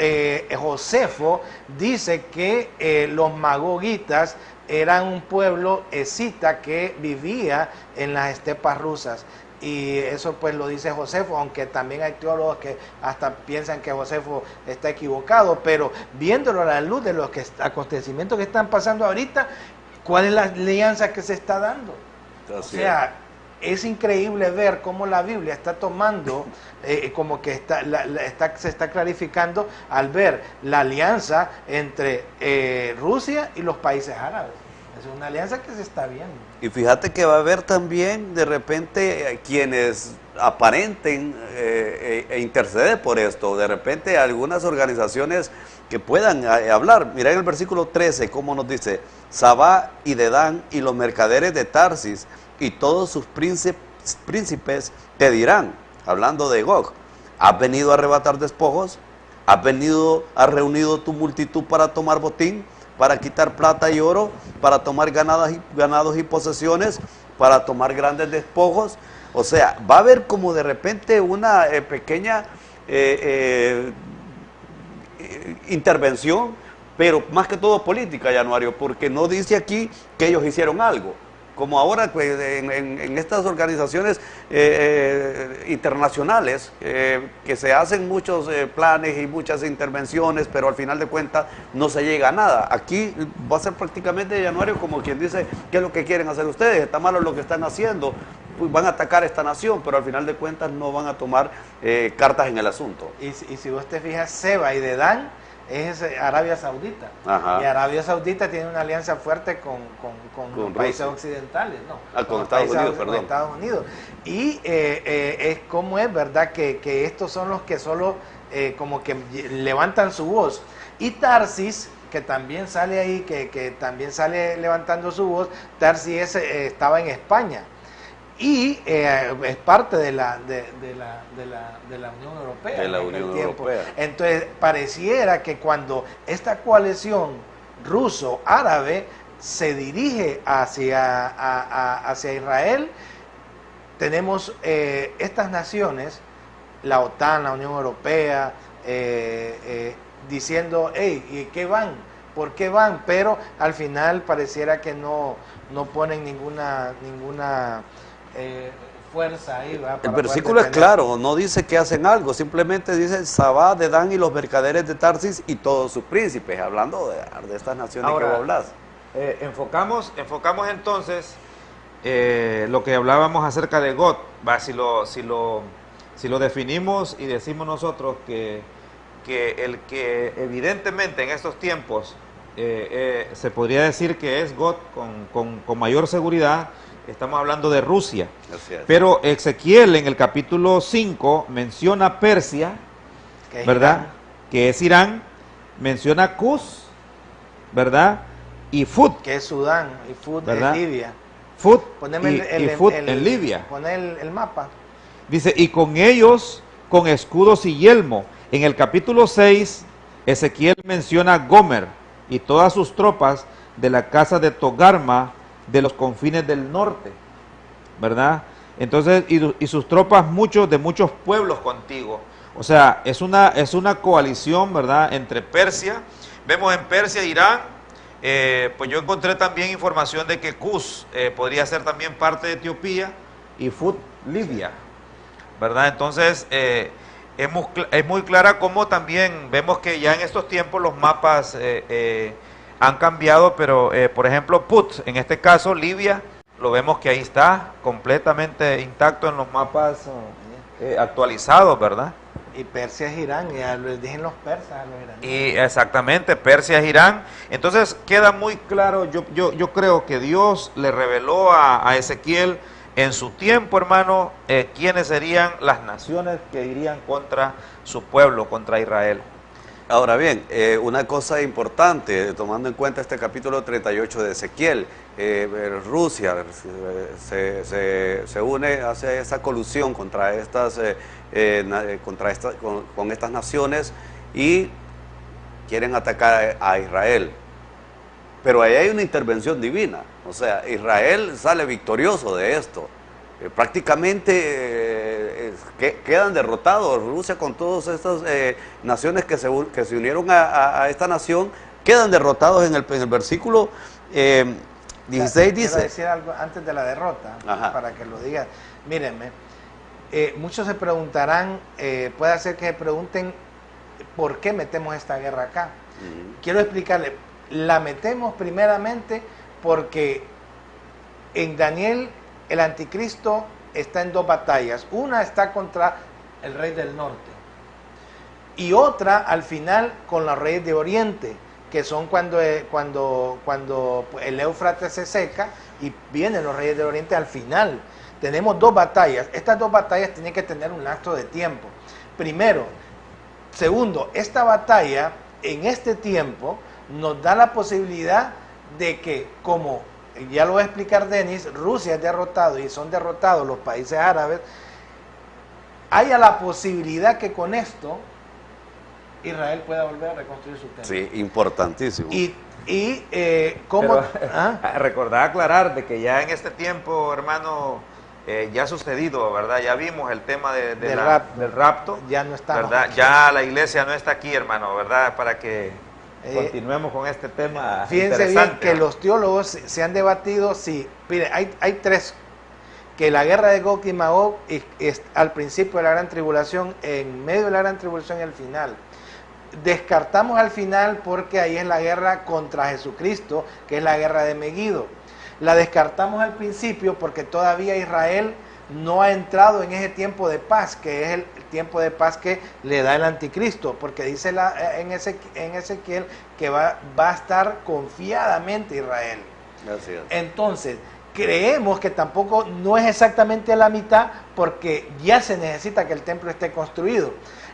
Josefo dice que los magogitas eran un pueblo escita que vivía en las estepas rusas. Y eso pues lo dice Josefo, aunque también hay teólogos que hasta piensan que Josefo está equivocado, pero viéndolo a la luz de los acontecimientos que están pasando ahorita, ¿cuál es la alianza que se está dando? O sea, es increíble ver cómo la Biblia está tomando, como que se está clarificando al ver la alianza entre Rusia y los países árabes. Es una alianza que se está viendo. Y fíjate que va a haber también de repente quienes aparenten e interceder por esto. De repente algunas organizaciones que puedan hablar. Mira en el versículo 13 cómo nos dice: Sabá y Dedán y los mercaderes de Tarsis y todos sus príncipes te dirán, hablando de Gog, ¿has venido a arrebatar despojos? ¿Has reunido tu multitud para tomar botín? ¿Para quitar plata y oro? ¿Para tomar ganados y posesiones? ¿Para tomar grandes despojos? O sea, va a haber como de repente una pequeña intervención, pero más que todo política, Januario, porque no dice aquí que ellos hicieron algo. como ahora pues, en estas organizaciones internacionales, que se hacen muchos planes y muchas intervenciones, pero al final de cuentas no se llega a nada. Aquí va a ser prácticamente Januario como quien dice, ¿qué es lo que quieren hacer ustedes? Está malo lo que están haciendo, pues van a atacar a esta nación, pero al final de cuentas no van a tomar cartas en el asunto. Y si vos te fijas, Seba y Dedán es Arabia Saudita. Ajá. Y Arabia Saudita tiene una alianza fuerte con los países occidentales, ¿no? Con Estados Unidos, perdón. Con Estados Unidos. Y es como es, ¿verdad? Que estos son los que solo como que levantan su voz. Y Tarsis, que también sale ahí, que también sale levantando su voz, Tarsis estaba en España. Y es parte de la Unión Europea. De la Unión Europea. Entonces, pareciera que cuando esta coalición ruso-árabe se dirige hacia Israel, tenemos estas naciones, la OTAN, la Unión Europea, diciendo, hey, ¿y qué van? ¿Por qué van? Pero al final pareciera que no ponen ninguna fuerza ahí. El versículo es claro, no dice que hacen algo, simplemente dice Sabá, Dedán y los mercaderes de Tarsis y todos sus príncipes, hablando de estas naciones. Ahora, que vos hablas. Enfocamos entonces lo que hablábamos acerca de God. Si lo definimos y decimos nosotros que el que evidentemente en estos tiempos se podría decir que es God con mayor seguridad, estamos hablando de Rusia. Pero Ezequiel en el capítulo 5 menciona Persia, ¿verdad? Irán. Que es Irán, menciona Cus, ¿verdad? Y Fut, que es Sudán, y Fut es Libia. Fut y Fut en Libia. Poner el mapa. Dice, y con ellos, con escudos y yelmo. En el capítulo 6, Ezequiel menciona Gomer y todas sus tropas de la casa de Togarma, de los confines del norte, ¿verdad? Entonces, y sus tropas de muchos pueblos contigo. O sea, es una coalición, ¿verdad?, entre Persia. Vemos en Persia, Irán, pues yo encontré también información de que Cus podría ser también parte de Etiopía y Fut, Libia, ¿verdad? Entonces, es muy clara como también vemos que ya en estos tiempos los mapas han cambiado, pero por ejemplo Put, en este caso Libia, lo vemos que ahí está completamente intacto en los mapas actualizados, ¿verdad? Y Persia es Irán, ya lo dije los persas a los iraníes. Y exactamente, Persia es Irán. Entonces queda muy claro, yo creo que Dios le reveló a Ezequiel en su tiempo, hermano, quiénes serían las naciones que irían contra su pueblo, contra Israel. Ahora bien, una cosa importante, tomando en cuenta este capítulo 38 de Ezequiel, Rusia se une, hace esa colusión contra con estas naciones y quieren atacar a Israel. Pero ahí hay una intervención divina, o sea, Israel sale victorioso de esto. Prácticamente quedan derrotados. Rusia con todas estas naciones que se unieron a esta nación, quedan derrotados en el versículo 16 dice... Quiero decir algo antes de la derrota, para que lo diga. Mírenme, muchos se preguntarán, puede ser que se pregunten, ¿por qué metemos esta guerra acá? Quiero explicarle, la metemos primeramente porque en Daniel el anticristo está en dos batallas. Una está contra el rey del norte y otra al final con los reyes de oriente, que son cuando el Éufrates se seca y vienen los reyes de oriente al final. Tenemos dos batallas. Estas dos batallas tienen que tener un lapso de tiempo. Primero. Segundo, esta batalla en este tiempo nos da la posibilidad de que, como ya lo va a explicar Denis, Rusia es derrotado y son derrotados los países árabes, haya la posibilidad que con esto Israel pueda volver a reconstruir su templo. Sí, importantísimo. ¿Cómo? Recordar, aclarar de que ya en este tiempo, hermano, ya ha sucedido, ¿verdad? Ya vimos el tema del rapto. Ya no está. ¿Verdad? Ya la iglesia no está aquí, hermano, ¿verdad? Para que continuemos con este tema. Fíjense bien que los teólogos se han debatido si, mire, hay tres, que la guerra de Gog y Magog es al principio de la gran tribulación, en medio de la gran tribulación y al final. Descartamos al final porque ahí es la guerra contra Jesucristo, que es la guerra de Meguido. La descartamos al principio porque todavía Israel no ha entrado en ese tiempo de paz, que es el tiempo de paz que le da el anticristo, porque dice en Ezequiel que va a estar confiadamente Israel. Así es. Entonces, creemos que tampoco no es exactamente la mitad, porque ya se necesita que el templo esté construido.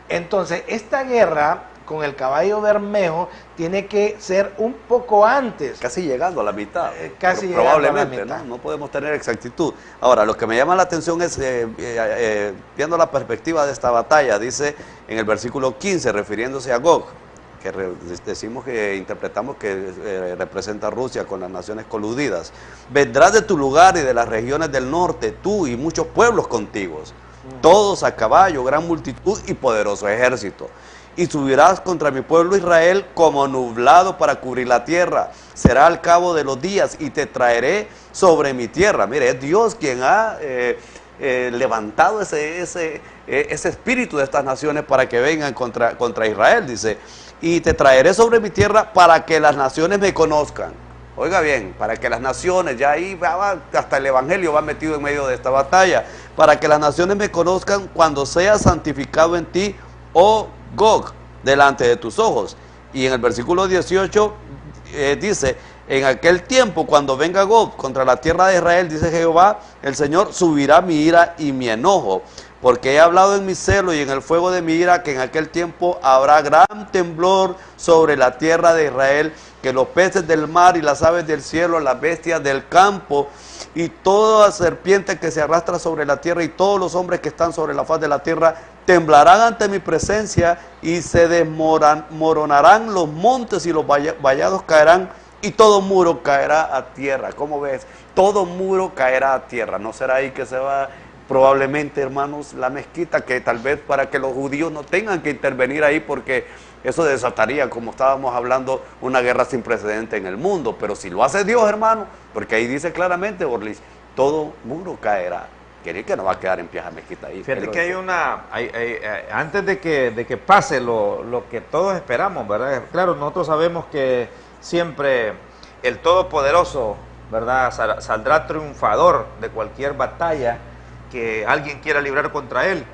Entonces, esta guerra con el caballo bermejo tiene que ser un poco antes. Casi llegando a la mitad. Casi llegando probablemente, a la mitad. ¿no? No podemos tener exactitud. Ahora, lo que me llama la atención es, viendo la perspectiva de esta batalla, dice en el versículo 15, refiriéndose a Gog, que decimos que interpretamos que representa a Rusia con las naciones coludidas. Vendrás de tu lugar y de las regiones del norte, tú y muchos pueblos contigos, todos a caballo, gran multitud y poderoso ejército. Y subirás contra mi pueblo Israel como nublado para cubrir la tierra. Será al cabo de los días y te traeré sobre mi tierra. Mire, es Dios quien ha levantado ese espíritu de estas naciones para que vengan contra Israel, dice. Y te traeré sobre mi tierra para que las naciones me conozcan. Oiga bien, para que las naciones, ya ahí hasta el evangelio va metido en medio de esta batalla. Para que las naciones me conozcan cuando sea santificado en ti, oh Gog, delante de tus ojos. Y en el versículo 18 dice, en aquel tiempo cuando venga Gog contra la tierra de Israel, dice Jehová, el Señor, subirá mi ira y mi enojo, porque he hablado en mi celo y en el fuego de mi ira, que en aquel tiempo habrá gran temblor sobre la tierra de Israel, que los peces del mar y las aves del cielo, las bestias del campo y toda serpiente que se arrastra sobre la tierra y todos los hombres que están sobre la faz de la tierra temblarán ante mi presencia y se desmoronarán los montes y los vallados caerán y todo muro caerá a tierra. ¿Cómo ves? Todo muro caerá a tierra. ¿No será ahí que se va probablemente, hermanos, la mezquita, que tal vez para que los judíos no tengan que intervenir ahí, porque eso desataría, como estábamos hablando, una guerra sin precedente en el mundo? Pero si lo hace Dios, hermano, porque ahí dice claramente, Borlis, todo muro caerá. Quiere que no va a quedar en pie esa mezquita ahí. Fíjate que antes de que pase lo que todos esperamos, ¿verdad? Claro, nosotros sabemos que siempre el Todopoderoso, ¿verdad?, saldrá triunfador de cualquier batalla que alguien quiera librar contra él.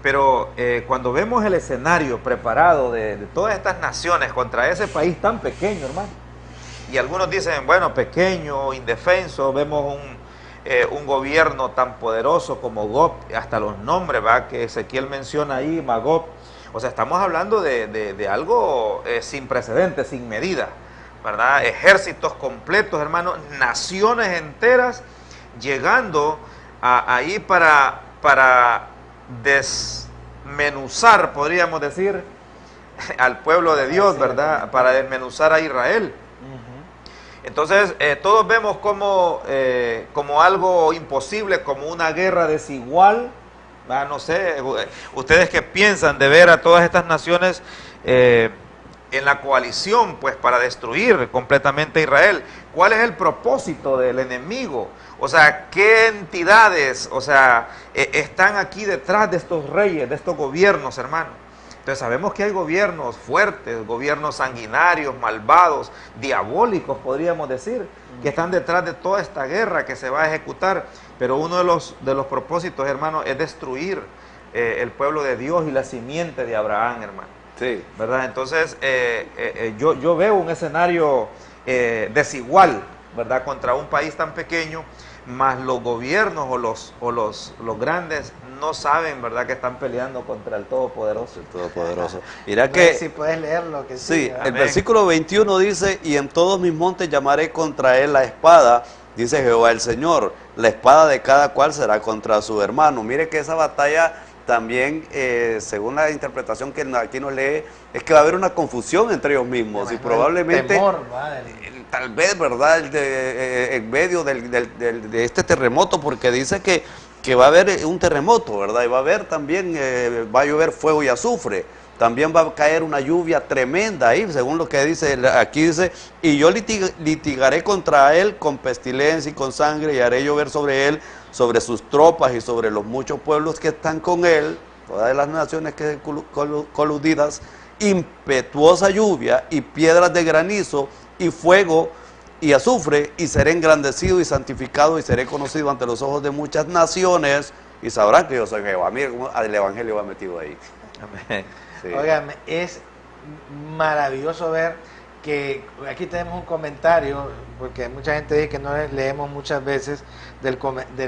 Pero cuando vemos el escenario preparado de todas estas naciones contra ese país tan pequeño, hermano, y algunos dicen, bueno, pequeño, indefenso, vemos un gobierno tan poderoso como Gog, hasta los nombres, ¿va?, que Ezequiel menciona ahí, Magog. O sea, estamos hablando de algo sin precedentes, sin medida, ¿verdad? Ejércitos completos, hermano, naciones enteras llegando ahí para desmenuzar, podríamos decir, al pueblo de Dios, ¿verdad? Para desmenuzar a Israel. Entonces, todos vemos como algo imposible, como una guerra desigual. No sé, ustedes qué piensan de ver a todas estas naciones en la coalición, pues, para destruir completamente a Israel. ¿Cuál es el propósito del enemigo? O sea, ¿qué entidades, están aquí detrás de estos reyes, de estos gobiernos, hermano? Entonces sabemos que hay gobiernos fuertes, gobiernos sanguinarios, malvados, diabólicos, podríamos decir, que están detrás de toda esta guerra que se va a ejecutar. Pero uno de los propósitos, hermano, es destruir el pueblo de Dios y la simiente de Abraham, hermano. Sí. ¿Verdad? Entonces, yo veo un escenario desigual, ¿verdad?, contra un país tan pequeño, más los gobiernos o los grandes no saben, ¿verdad?, que están peleando contra el Todopoderoso. El Todopoderoso. Mira que... Si puedes leerlo, que sí. Amén. El versículo 21 dice, y en todos mis montes llamaré contra él la espada, dice Jehová el Señor, la espada de cada cual será contra su hermano. Mire que esa batalla también, según la interpretación que aquí nos lee, es que va a haber una confusión entre ellos mismos, y probablemente... Temor, madre. Tal vez, ¿verdad?, en medio de este terremoto, porque dice que va a haber un terremoto, ¿verdad? Y va a haber también, va a llover fuego y azufre. también va a caer una lluvia tremenda ahí, según lo que dice, aquí dice, y yo litigaré contra él con pestilencia y con sangre, y haré llover sobre él, sobre sus tropas y sobre los muchos pueblos que están con él, todas las naciones que coludidas, impetuosa lluvia y piedras de granizo y fuego y azufre, y seré engrandecido y santificado y seré conocido ante los ojos de muchas naciones, y sabrán que yo soy Jehová. Mira cómo el evangelio va metido ahí. Amén. Sí. Óigame, es maravilloso ver que aquí tenemos un comentario, porque mucha gente dice que no leemos muchas veces del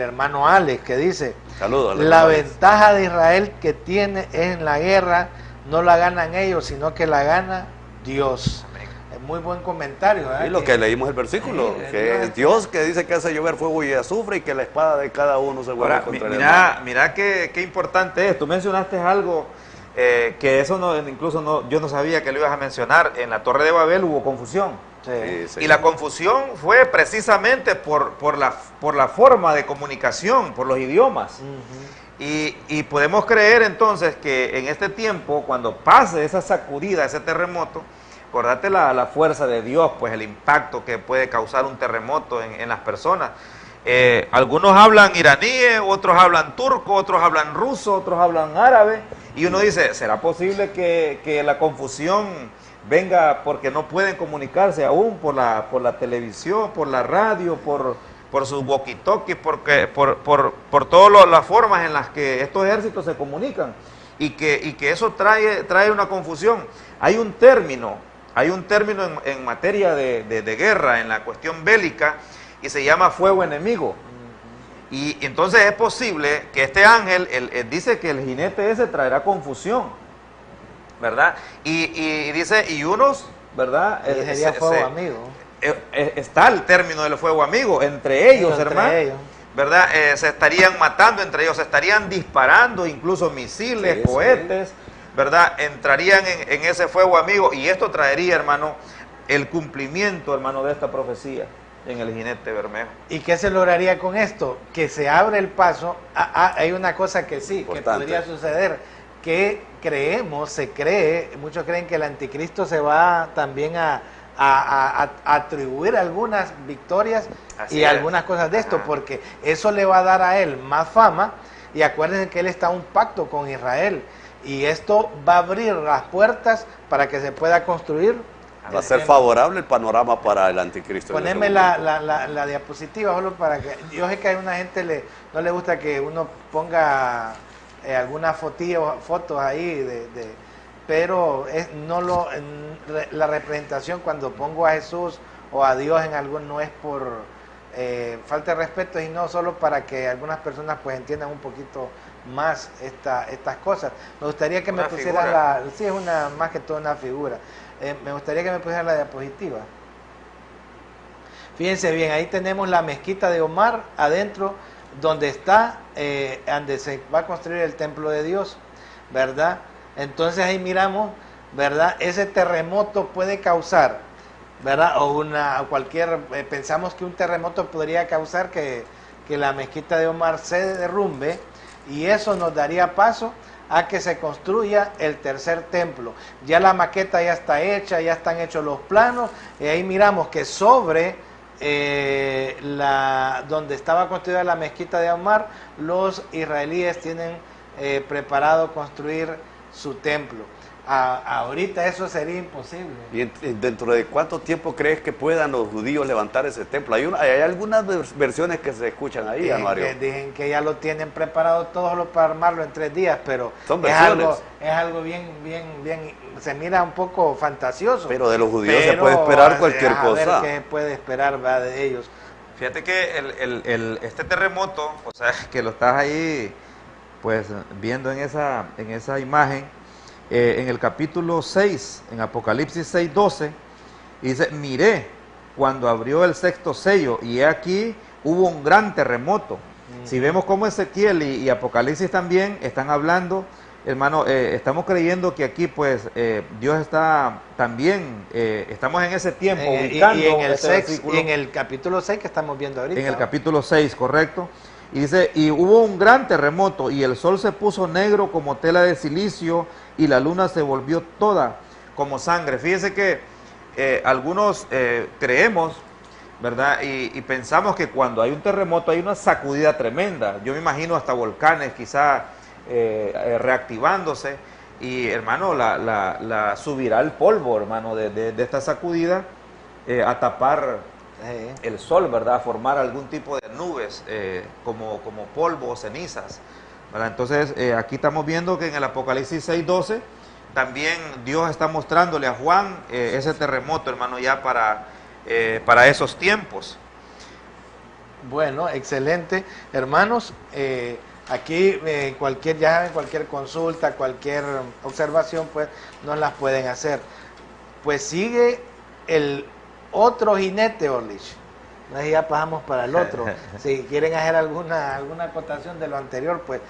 hermano Alex, que dice, Saludos. la ventaja de Israel que tiene en la guerra no la ganan ellos, sino que la gana Dios. Es muy buen comentario, ¿verdad? Y lo que leímos el versículo, Sí, que es Dios que dice que hace llover fuego y azufre, y que la espada de cada uno se vuelve contra el hermano. Mira qué importante es. Tú mencionaste algo que eso no, incluso no, yo no sabía que lo ibas a mencionar. En la Torre de Babel hubo confusión. Sí. Sí. Y la confusión fue precisamente por la forma de comunicación, por los idiomas. Y podemos creer entonces que en este tiempo, cuando pase esa sacudida, ese terremoto, acordate la fuerza de Dios, pues el impacto que puede causar un terremoto en las personas. Algunos hablan iraníes, otros hablan turco, otros hablan ruso, otros hablan árabe. Y uno dice, ¿será posible que la confusión venga porque no pueden comunicarse aún por la televisión, por la radio, por sus walkie-talkies, por todas las formas en las que estos ejércitos se comunican? Y que eso trae una confusión. Hay un término en materia de guerra, en la cuestión bélica, y se llama fuego enemigo. Y entonces es posible que este ángel, él dice que el jinete ese traerá confusión, ¿verdad? Y dice, y unos, ¿verdad? Sería fuego amigo. Está el término del fuego amigo, entre ellos, hermano. ¿Verdad? Se estarían matando entre ellos, se estarían disparando, incluso misiles, Sí, cohetes, ¿verdad? Entrarían en ese fuego amigo, y esto traería, hermano, el cumplimiento, hermano, de esta profecía en el jinete bermejo. ¿Y qué se lograría con esto? Que se abre el paso. Hay una cosa que sí, Importante. que podría suceder, que se cree, muchos creen que el anticristo se va también a atribuir algunas victorias y algunas cosas de esto, porque eso le va a dar a él más fama. Y acuérdense que él está en un pacto con Israel, y esto va a abrir las puertas para que se pueda construir. Va a ser favorable el panorama para el anticristo. Poneme la diapositiva, solo para que... Yo sé que a una gente no le gusta que uno ponga algunas fotos ahí, pero la representación, cuando pongo a Jesús o a Dios en algo, no es por falta de respeto, sino solo para que algunas personas pues entiendan un poquito más estas cosas. Me gustaría que me pusieran sí, es más que todo una figura. Me gustaría que me pusieran la diapositiva. Fíjense bien, ahí tenemos la mezquita de Omar, adentro, donde está, donde se va a construir el templo de Dios, ¿verdad? Entonces ahí miramos, ¿verdad? Ese terremoto puede causar, ¿verdad? Pensamos que un terremoto podría causar que la mezquita de Omar se derrumbe, y eso nos daría paso a que se construya el tercer templo. Ya la maqueta ya está hecha, ya están hechos los planos, y ahí miramos que sobre donde estaba construida la mezquita de Omar, los israelíes tienen preparado construir su templo. Ahorita eso sería imposible. ¿Y dentro de cuánto tiempo crees que puedan los judíos levantar ese templo? Hay algunas versiones que se escuchan ahí, Mario. Dicen que ya lo tienen preparado todo solo para armarlo en 3 días, pero son versiones. Es algo bien, se mira un poco fantasioso. Pero de los judíos se puede esperar cualquier cosa. A ver qué puede esperar, ¿va?, de ellos. Fíjate que este terremoto, o sea, que lo estás ahí pues viendo en esa imagen, en el capítulo 6, en Apocalipsis 6:12, dice, miré cuando abrió el 6º sello, y aquí hubo un gran terremoto. Si vemos cómo Ezequiel y Apocalipsis también están hablando, hermano, estamos creyendo que aquí pues Dios está también, estamos en ese tiempo ubicando y en el capítulo 6 que estamos viendo ahorita. En el capítulo 6, correcto. Y dice, y hubo un gran terremoto y el sol se puso negro como tela de silicio y la luna se volvió toda como sangre. Fíjense que algunos creemos, ¿verdad? Y pensamos que cuando hay un terremoto hay una sacudida tremenda. Yo me imagino hasta volcanes quizá reactivándose y hermano, la subirá el polvo, hermano, de esta sacudida a tapar el sol, ¿verdad? A formar algún tipo de nubes como polvo o cenizas, ¿verdad? Entonces aquí estamos viendo que en el Apocalipsis 6:12 también Dios está mostrándole a Juan ese terremoto, hermano, ya para esos tiempos. Bueno, excelente. Hermanos, aquí cualquier consulta, cualquier observación, pues nos las pueden hacer. Pues sigue el otro jinete, Orlich. Ya pasamos para el otro. Si quieren hacer alguna acotación de lo anterior, pues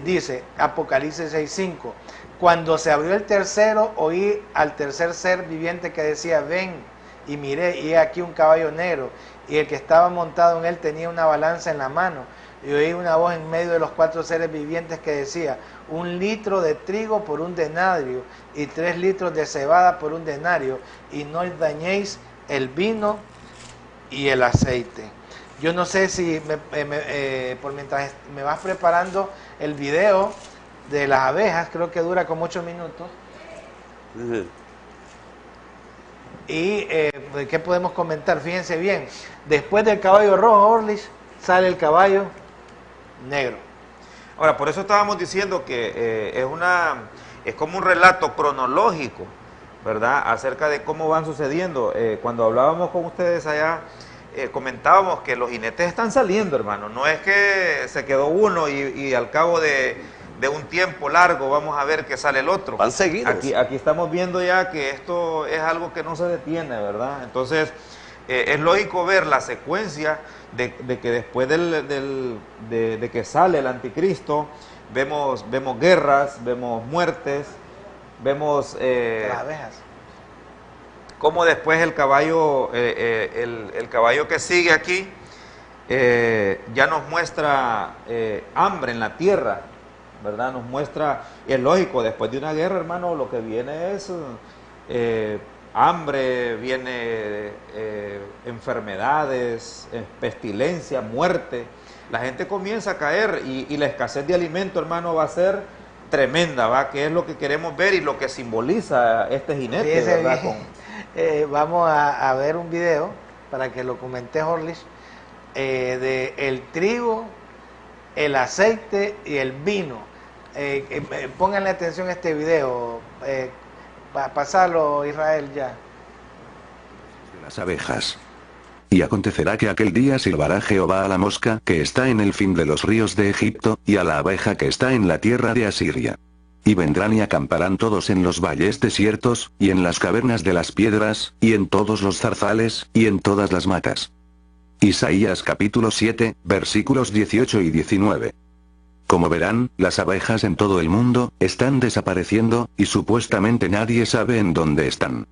dice Apocalipsis 6:5. Cuando se abrió el tercero, oí al tercer ser viviente que decía, ven, y miré, y he aquí un caballo negro, y el que estaba montado en él tenía una balanza en la mano, y oí una voz en medio de los 4 seres vivientes que decía, 1 litro de trigo por 1 denario, y 3 litros de cebada por 1 denario, y no dañéis el vino y el aceite. Yo no sé si por mientras me vas preparando el video de las abejas, creo que dura como 8 minutos. Y ¿qué podemos comentar? Fíjense bien, después del caballo rojo, Orlich, sale el caballo negro. Ahora, por eso estábamos diciendo que es como un relato cronológico, ¿verdad? Acerca de cómo van sucediendo. Cuando hablábamos con ustedes allá, comentábamos que los jinetes están saliendo, hermano. No es que se quedó uno y al cabo de un tiempo largo vamos a ver que sale el otro. Van seguidos. Aquí estamos viendo ya que esto es algo que no se detiene, ¿verdad? Entonces, es lógico ver la secuencia de que después de que sale el anticristo, vemos guerras, vemos muertes, vemos Las abejas. cómo después el caballo que sigue aquí ya nos muestra hambre en la tierra, ¿verdad? Nos muestra, y es lógico, después de una guerra, hermano, lo que viene es hambre, viene enfermedades, pestilencia, muerte. La gente comienza a caer y la escasez de alimento, hermano, va a ser tremenda, ¿va? Que es lo que queremos ver y lo que simboliza este jinete, Sí, ¿verdad? Vamos a ver un video para que lo comente Orlich, de el trigo, el aceite y el vino. Pónganle atención a este video, pasarlo, Israel, ya. Las abejas. Y acontecerá que aquel día silbará Jehová a la mosca que está en el fin de los ríos de Egipto, y a la abeja que está en la tierra de Asiria. Y vendrán y acamparán todos en los valles desiertos, y en las cavernas de las piedras, y en todos los zarzales, y en todas las matas. Isaías capítulo 7, versículos 18 y 19. Como verán, las abejas en todo el mundo están desapareciendo, y supuestamente nadie sabe en dónde están.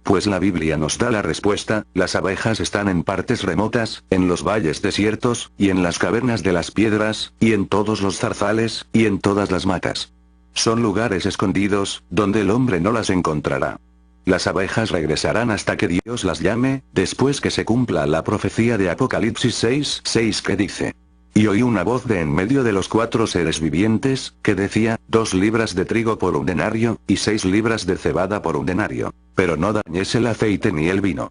Pues la Biblia nos da la respuesta: las abejas están en partes remotas, en los valles desiertos, y en las cavernas de las piedras, y en todos los zarzales, y en todas las matas. Son lugares escondidos, donde el hombre no las encontrará. Las abejas regresarán hasta que Dios las llame, después que se cumpla la profecía de Apocalipsis 6:6 que dice: Y oí una voz de en medio de los 4 seres vivientes, que decía, 2 libras de trigo por 1 denario, y 6 libras de cebada por 1 denario. Pero no dañes el aceite ni el vino.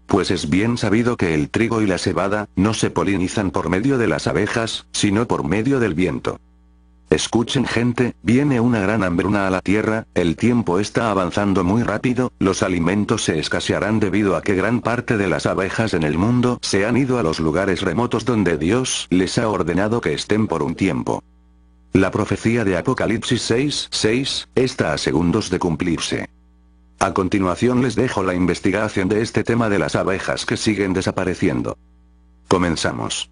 Pues es bien sabido que el trigo y la cebada no se polinizan por medio de las abejas, sino por medio del viento. Escuchen, gente, viene una gran hambruna a la tierra, el tiempo está avanzando muy rápido, los alimentos se escasearán debido a que gran parte de las abejas en el mundo se han ido a los lugares remotos donde Dios les ha ordenado que estén por un tiempo. La profecía de Apocalipsis 6:6 está a segundos de cumplirse. A continuación les dejo la investigación de este tema de las abejas que siguen desapareciendo. Comenzamos.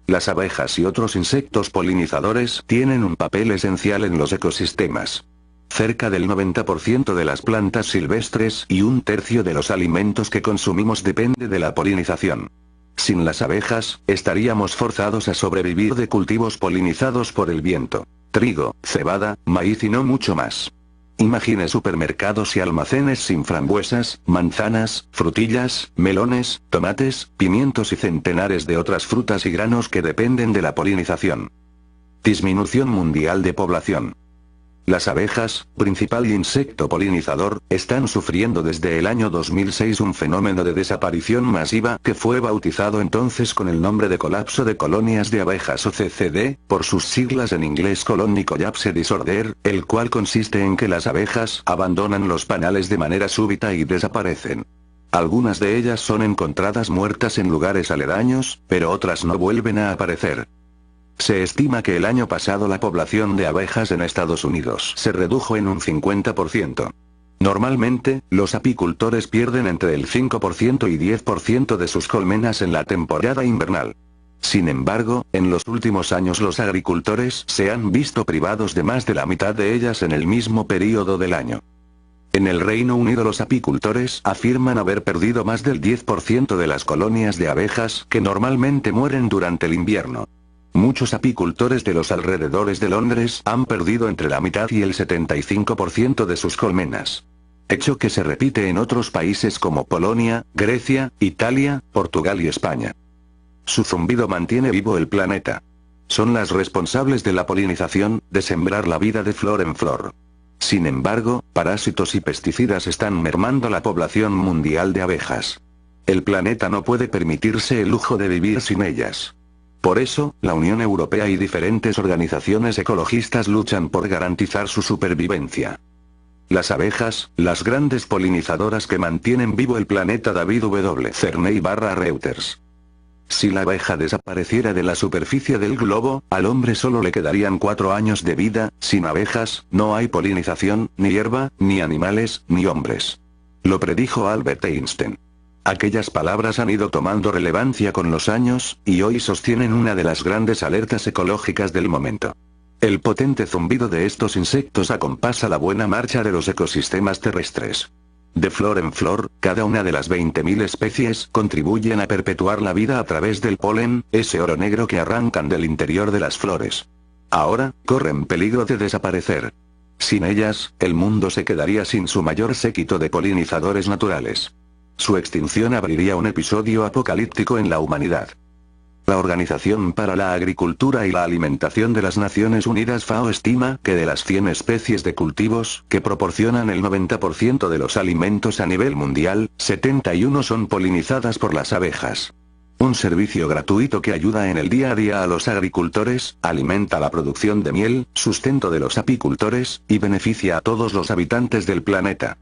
Las abejas y otros insectos polinizadores tienen un papel esencial en los ecosistemas. Cerca del 90% de las plantas silvestres y 1/3 de los alimentos que consumimos depende de la polinización. Sin las abejas, estaríamos forzados a sobrevivir de cultivos polinizados por el viento. Trigo, cebada, maíz y no mucho más. Imagine supermercados y almacenes sin frambuesas, manzanas, frutillas, melones, tomates, pimientos y centenares de otras frutas y granos que dependen de la polinización. Disminución mundial de población. Las abejas, principal insecto polinizador, están sufriendo desde el año 2006 un fenómeno de desaparición masiva que fue bautizado entonces con el nombre de colapso de colonias de abejas o CCD, por sus siglas en inglés Colony Collapse Disorder, el cual consiste en que las abejas abandonan los panales de manera súbita y desaparecen. Algunas de ellas son encontradas muertas en lugares aledaños, pero otras no vuelven a aparecer. Se estima que el año pasado la población de abejas en Estados Unidos se redujo en un 50%. Normalmente, los apicultores pierden entre el 5% y 10% de sus colmenas en la temporada invernal. Sin embargo, en los últimos años los agricultores se han visto privados de más de la mitad de ellas en el mismo período del año. En el Reino Unido los apicultores afirman haber perdido más del 10% de las colonias de abejas que normalmente mueren durante el invierno. Muchos apicultores de los alrededores de Londres han perdido entre la mitad y el 75% de sus colmenas. Hecho que se repite en otros países como Polonia, Grecia, Italia, Portugal y España. Su zumbido mantiene vivo el planeta. Son las responsables de la polinización, de sembrar la vida de flor en flor. Sin embargo, parásitos y pesticidas están mermando la población mundial de abejas. El planeta no puede permitirse el lujo de vivir sin ellas. Por eso, la Unión Europea y diferentes organizaciones ecologistas luchan por garantizar su supervivencia. Las abejas, las grandes polinizadoras que mantienen vivo el planeta. David W. Cerney /Reuters. Si la abeja desapareciera de la superficie del globo, al hombre solo le quedarían 4 años de vida. Sin abejas, no hay polinización, ni hierba, ni animales, ni hombres. Lo predijo Albert Einstein. Aquellas palabras han ido tomando relevancia con los años, y hoy sostienen una de las grandes alertas ecológicas del momento. El potente zumbido de estos insectos acompasa la buena marcha de los ecosistemas terrestres. De flor en flor, cada una de las 20.000 especies contribuyen a perpetuar la vida a través del polen, ese oro negro que arrancan del interior de las flores. Ahora, corren peligro de desaparecer. Sin ellas, el mundo se quedaría sin su mayor séquito de polinizadores naturales. Su extinción abriría un episodio apocalíptico en la humanidad. La Organización para la Agricultura y la Alimentación de las Naciones Unidas FAO estima que de las 100 especies de cultivos que proporcionan el 90% de los alimentos a nivel mundial, 71 son polinizadas por las abejas. Un servicio gratuito que ayuda en el día a día a los agricultores, alimenta la producción de miel, sustento de los apicultores, y beneficia a todos los habitantes del planeta.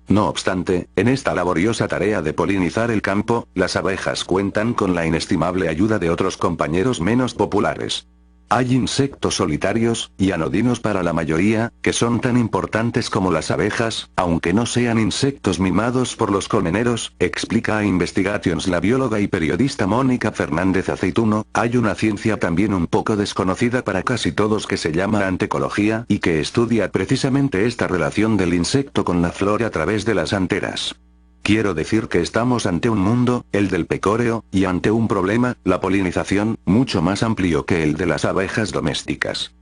No obstante, en esta laboriosa tarea de polinizar el campo, las abejas cuentan con la inestimable ayuda de otros compañeros menos populares. Hay insectos solitarios, y anodinos para la mayoría, que son tan importantes como las abejas, aunque no sean insectos mimados por los colmeneros, explica a Investigations la bióloga y periodista Mónica Fernández Aceituno. Hay una ciencia también un poco desconocida para casi todos que se llama antecología y que estudia precisamente esta relación del insecto con la flora a través de las anteras. Quiero decir que estamos ante un mundo, el del pecóreo, y ante un problema, la polinización, mucho más amplio que el de las abejas domésticas.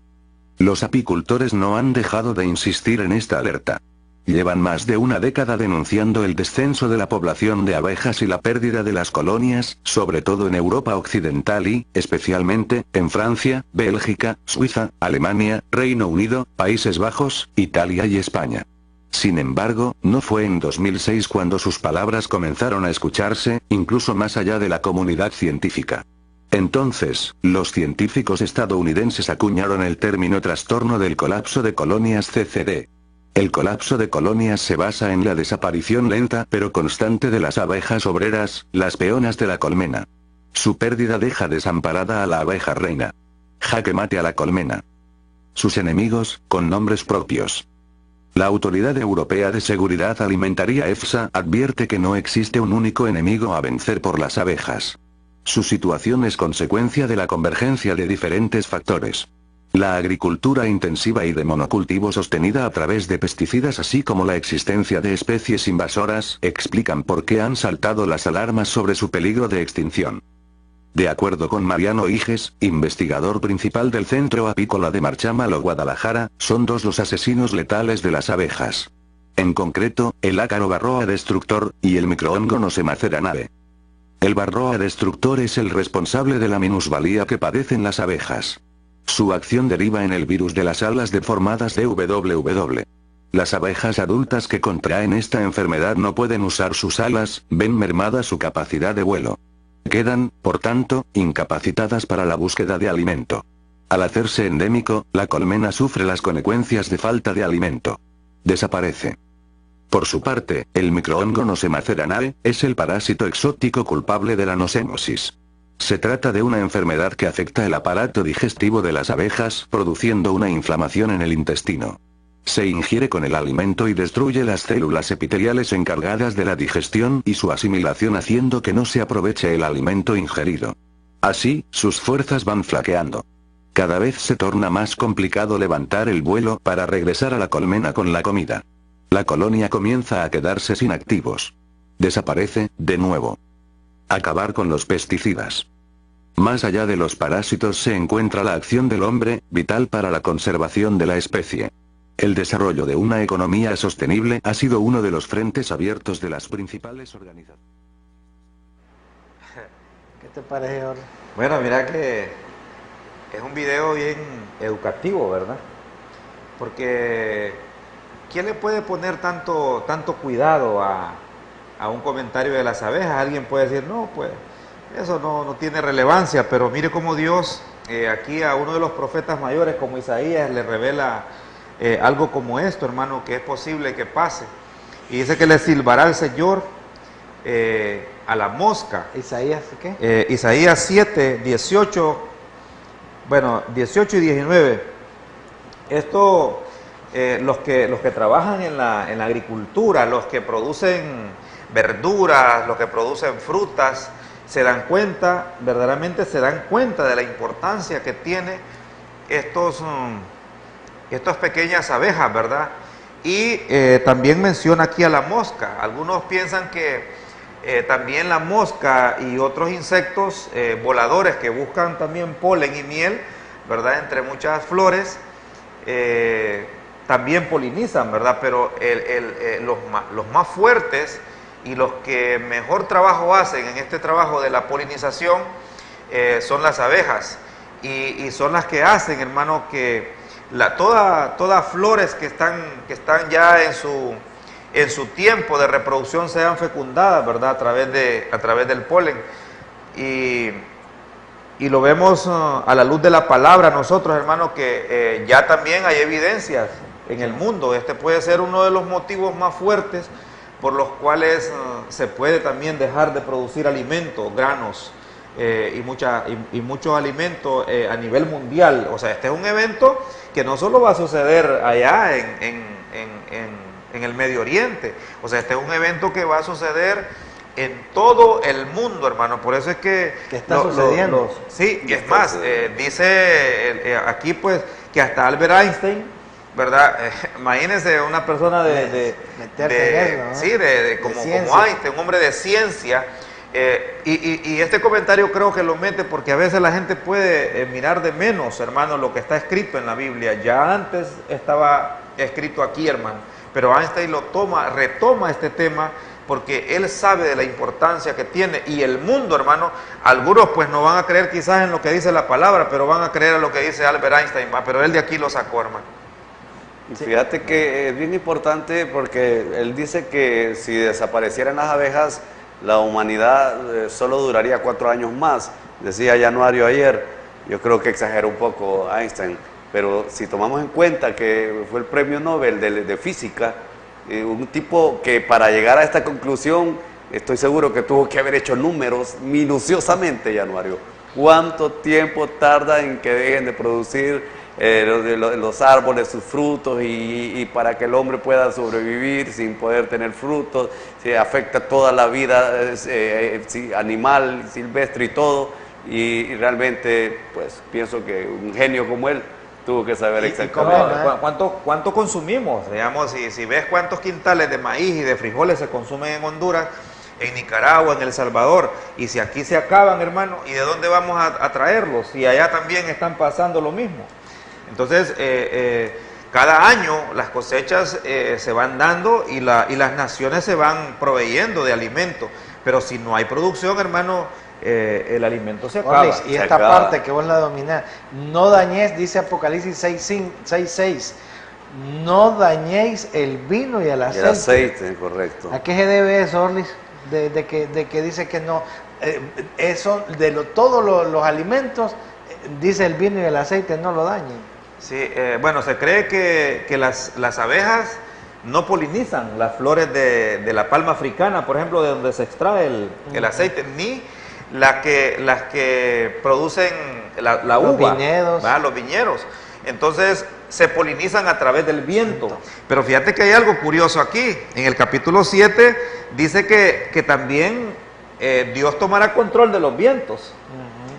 Los apicultores no han dejado de insistir en esta alerta. Llevan más de una década denunciando el descenso de la población de abejas y la pérdida de las colonias, sobre todo en Europa Occidental y, especialmente, en Francia, Bélgica, Suiza, Alemania, Reino Unido, Países Bajos, Italia y España. Sin embargo, no fue en 2006 cuando sus palabras comenzaron a escucharse, incluso más allá de la comunidad científica. Entonces, los científicos estadounidenses acuñaron el término trastorno del colapso de colonias CCD. El colapso de colonias se basa en la desaparición lenta pero constante de las abejas obreras, las peonas de la colmena. Su pérdida deja desamparada a la abeja reina. Jaque mate a la colmena. Sus enemigos, con nombres propios. La Autoridad Europea de Seguridad Alimentaria EFSA advierte que no existe un único enemigo a vencer por las abejas. Su situación es consecuencia de la convergencia de diferentes factores. La agricultura intensiva y de monocultivo sostenida a través de pesticidas así como la existencia de especies invasoras explican por qué han saltado las alarmas sobre su peligro de extinción. De acuerdo con Mariano Higes, investigador principal del Centro Apícola de Marchámalo, Guadalajara, son dos los asesinos letales de las abejas. En concreto, el ácaro Varroa destructor, y el microhongo Nosemaceranae. El Varroa destructor es el responsable de la minusvalía que padecen las abejas. Su acción deriva en el virus de las alas deformadas de WWW. Las abejas adultas que contraen esta enfermedad no pueden usar sus alas, ven mermada su capacidad de vuelo. Quedan, por tanto, incapacitadas para la búsqueda de alimento. Al hacerse endémico, la colmena sufre las consecuencias de falta de alimento. Desaparece. Por su parte, el microhongo Nosemaceranae es el parásito exótico culpable de la nosemosis. Se trata de una enfermedad que afecta el aparato digestivo de las abejas, produciendo una inflamación en el intestino. Se ingiere con el alimento y destruye las células epiteliales encargadas de la digestión y su asimilación, haciendo que no se aproveche el alimento ingerido. Así, sus fuerzas van flaqueando. Cada vez se torna más complicado levantar el vuelo para regresar a la colmena con la comida. La colonia comienza a quedarse sin activos. Desaparece, de nuevo. Acabar con los pesticidas. Más allá de los parásitos se encuentra la acción del hombre, vital para la conservación de la especie. El desarrollo de una economía sostenible ha sido uno de los frentes abiertos de las principales organizaciones. ¿Qué te parece, Jorge? Bueno, mira que es un video bien educativo, ¿verdad? Porque ¿quién le puede poner tanto cuidado a un comentario de las abejas? Alguien puede decir, no, pues eso no tiene relevancia, pero mire cómo Dios aquí a uno de los profetas mayores como Isaías le revela algo como esto, hermano, que es posible que pase. Y dice que le silbará el Señor a la mosca. ¿Isaías qué? Isaías 7, 18, bueno, 18 y 19. Esto, los que trabajan en la agricultura, los que producen verduras, los que producen frutas, se dan cuenta, verdaderamente se dan cuenta de la importancia que tiene estas pequeñas abejas, ¿verdad? Y también menciona aquí a la mosca. Algunos piensan que también la mosca y otros insectos voladores que buscan también polen y miel, ¿verdad? Entre muchas flores, también polinizan, ¿verdad? Pero los más fuertes y los que mejor trabajo hacen en este trabajo de la polinización son las abejas. Y son las que hacen, hermano, que todas flores que están ya en su tiempo de reproducción sean fecundadas, ¿verdad? A través del polen. Y lo vemos a la luz de la palabra nosotros, hermanos, que ya también hay evidencias en el mundo. Este puede ser uno de los motivos más fuertes por los cuales se puede también dejar de producir alimentos, granos y muchos alimentos a nivel mundial. O sea, este es un evento que no solo va a suceder allá en el Medio Oriente. O sea, este es un evento que va a suceder en todo el mundo, hermano. Por eso es que está sucediendo. Sí, y es más, dice aquí pues que hasta Albert Einstein, ¿verdad? Imagínense una persona como Einstein, un hombre de ciencia. Y este comentario creo que lo mete porque a veces la gente puede mirar de menos, hermano, lo que está escrito en la Biblia. Ya antes estaba escrito aquí, hermano, pero Einstein retoma este tema porque él sabe de la importancia que tiene. Y el mundo, hermano, algunos pues no van a creer quizás en lo que dice la palabra, pero van a creer en lo que dice Albert Einstein, pero él de aquí lo sacó, hermano. Fíjate que es bien importante porque él dice que si desaparecieran las abejas, la humanidad solo duraría 4 años más. Decía Januario ayer, yo creo que exageró un poco Einstein, pero si tomamos en cuenta que fue el premio Nobel de física, un tipo que para llegar a esta conclusión, estoy seguro que tuvo que haber hecho números minuciosamente, Januario. ¿Cuánto tiempo tarda en que dejen de producir los árboles, sus frutos, y para que el hombre pueda sobrevivir sin poder tener frutos? Se afecta toda la vida animal, silvestre y todo, y realmente pues pienso que un genio como él tuvo que saber Y exactamente. cómo, ¿Cuánto consumimos? Digamos, si ves cuántos quintales de maíz y de frijoles se consumen en Honduras, en Nicaragua, en El Salvador, y si aquí se acaban, hermano, ¿y de dónde vamos a traerlos? Y allá también están pasando lo mismo. Entonces, cada año las cosechas se van dando y las naciones se van proveyendo de alimento, pero si no hay producción, hermano, el alimento se acaba. Orlis, y Se esta acaba. parte que vos la dominás, no dañéis, dice Apocalipsis 6:6, no dañéis el vino y el El aceite. aceite, correcto. ¿A qué se debe eso, Orlis? De que dice que no, eso, todos los alimentos, dice el vino y el aceite, no lo dañen. Sí, bueno, se cree que las abejas no polinizan las flores de la palma africana, por ejemplo, de donde se extrae el aceite, ni las que producen la Los uva, viñedos. ¿verdad? Los viñedos. Entonces se polinizan a través del viento. Pero fíjate que hay algo curioso aquí. En el capítulo 7 dice que también Dios tomará control de los vientos,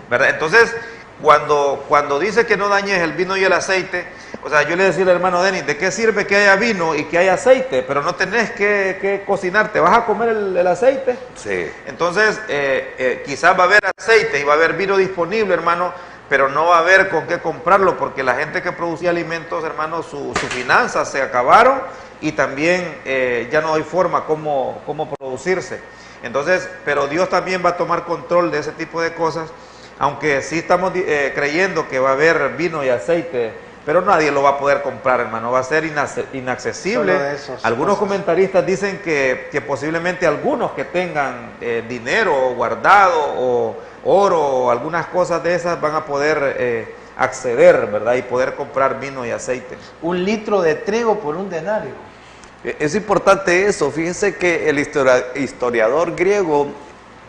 ¿verdad? Entonces, cuando dice que no dañes el vino y el aceite, o sea, yo le decía al hermano Denis, ¿de qué sirve que haya vino y que haya aceite? Pero no tenés que cocinar, ¿te vas a comer el aceite? Sí. Entonces, quizás va a haber aceite y va a haber vino disponible, hermano, pero no va a haber con qué comprarlo, porque la gente que producía alimentos, hermano, sus finanzas se acabaron y también ya no hay forma cómo producirse. Entonces, pero Dios también va a tomar control de ese tipo de cosas, aunque sí estamos creyendo que va a haber vino y aceite, pero nadie lo va a poder comprar, hermano, va a ser inaccesible. Solo de esos Algunos cosas. comentaristas dicen que posiblemente algunos que tengan dinero guardado o oro o algunas cosas de esas van a poder acceder, ¿verdad? Y poder comprar vino y aceite. 1 litro de trigo por 1 denario. Es importante eso. Fíjese que el historiador griego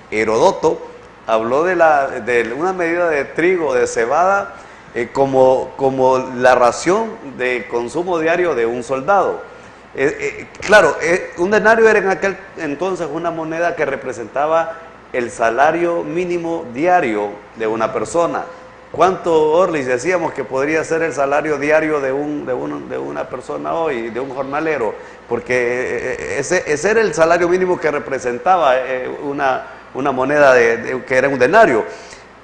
Heródoto habló de una medida de trigo, de cebada, como la ración de consumo diario de un soldado. Claro, un denario era en aquel entonces una moneda que representaba el salario mínimo diario de una persona. ¿Cuánto, Orlis, decíamos que podría ser el salario diario de una persona hoy, de un jornalero? Porque ese era el salario mínimo que representaba una moneda que era un denario.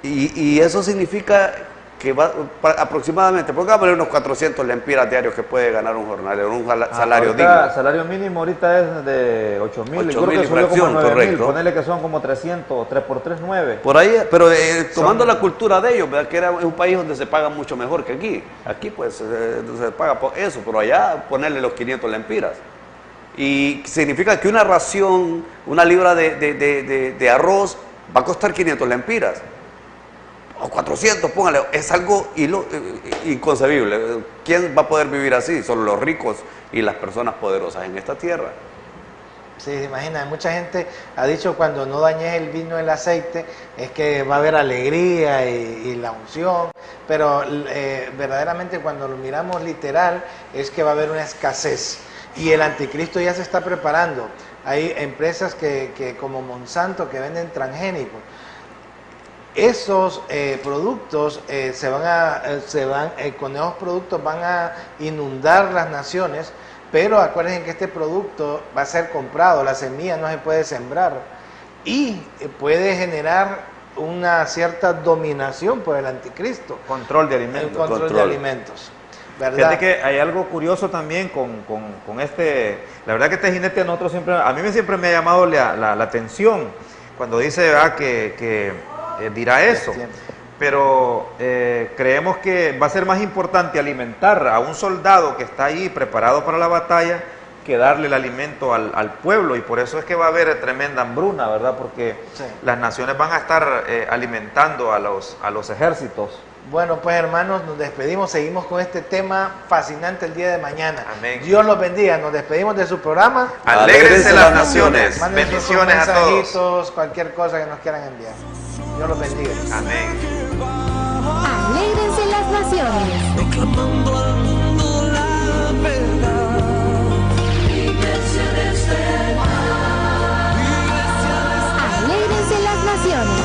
Y eso significa que va aproximadamente, pongámosle unos 400 lempiras diarios que puede ganar un jornalero, un salario digno. El salario mínimo ahorita es de 8.000, 8.000 creo que y subió fracción, como 9.000, correcto. ponele que son como 300, 3 por 3, 9. Por ahí, pero tomando la cultura de ellos, ¿verdad? Que es un país donde se paga mucho mejor que aquí. Aquí pues se paga por eso, pero allá ponerle los 500 lempiras. Y significa que una ración, una libra de arroz va a costar 500 lempiras. O 400, póngale, es algo inconcebible. ¿Quién va a poder vivir así? Solo los ricos y las personas poderosas en esta tierra. Sí, se imagina, mucha gente ha dicho cuando no dañes el vino y el aceite es que va a haber alegría y la unción, pero verdaderamente cuando lo miramos literal es que va a haber una escasez y el anticristo ya se está preparando. Hay empresas que como Monsanto que venden transgénicos. Esos productos con esos productos van a inundar las naciones, pero acuérdense que este producto va a ser comprado, la semilla no se puede sembrar y puede generar una cierta dominación por el anticristo. Control de El alimentos. control de alimentos, ¿verdad? Fíjate que hay algo curioso también con este, la verdad que este jinete a nosotros siempre, a mí siempre me ha llamado la atención cuando dice, ¿verdad? que dirá eso, pero creemos que va a ser más importante alimentar a un soldado que está ahí preparado para la batalla que darle el alimento al pueblo, y por eso es que va a haber tremenda hambruna, ¿verdad? Porque Sí. las naciones van a estar alimentando a los ejércitos. Bueno, pues hermanos, nos despedimos, seguimos con este tema fascinante el día de mañana. Amén. Dios los bendiga, nos despedimos de su programa. Alégrense las naciones. Manden sus Bendiciones a todos. mensajitos, cualquier cosa que nos quieran enviar. Dios los bendiga. Amén. Alégrense las naciones. Proclamando al mundo la verdad. Iglesia de Alégrense las naciones.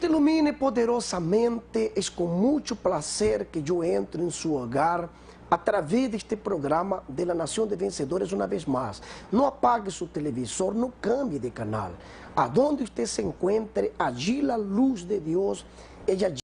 te ilumine poderosamente. Es con mucho placer que yo entro en su hogar a través de este programa de la Nación de Vencedores una vez más. No apague su televisor, no cambie de canal. A donde usted se encuentre, allí la luz de Dios, ella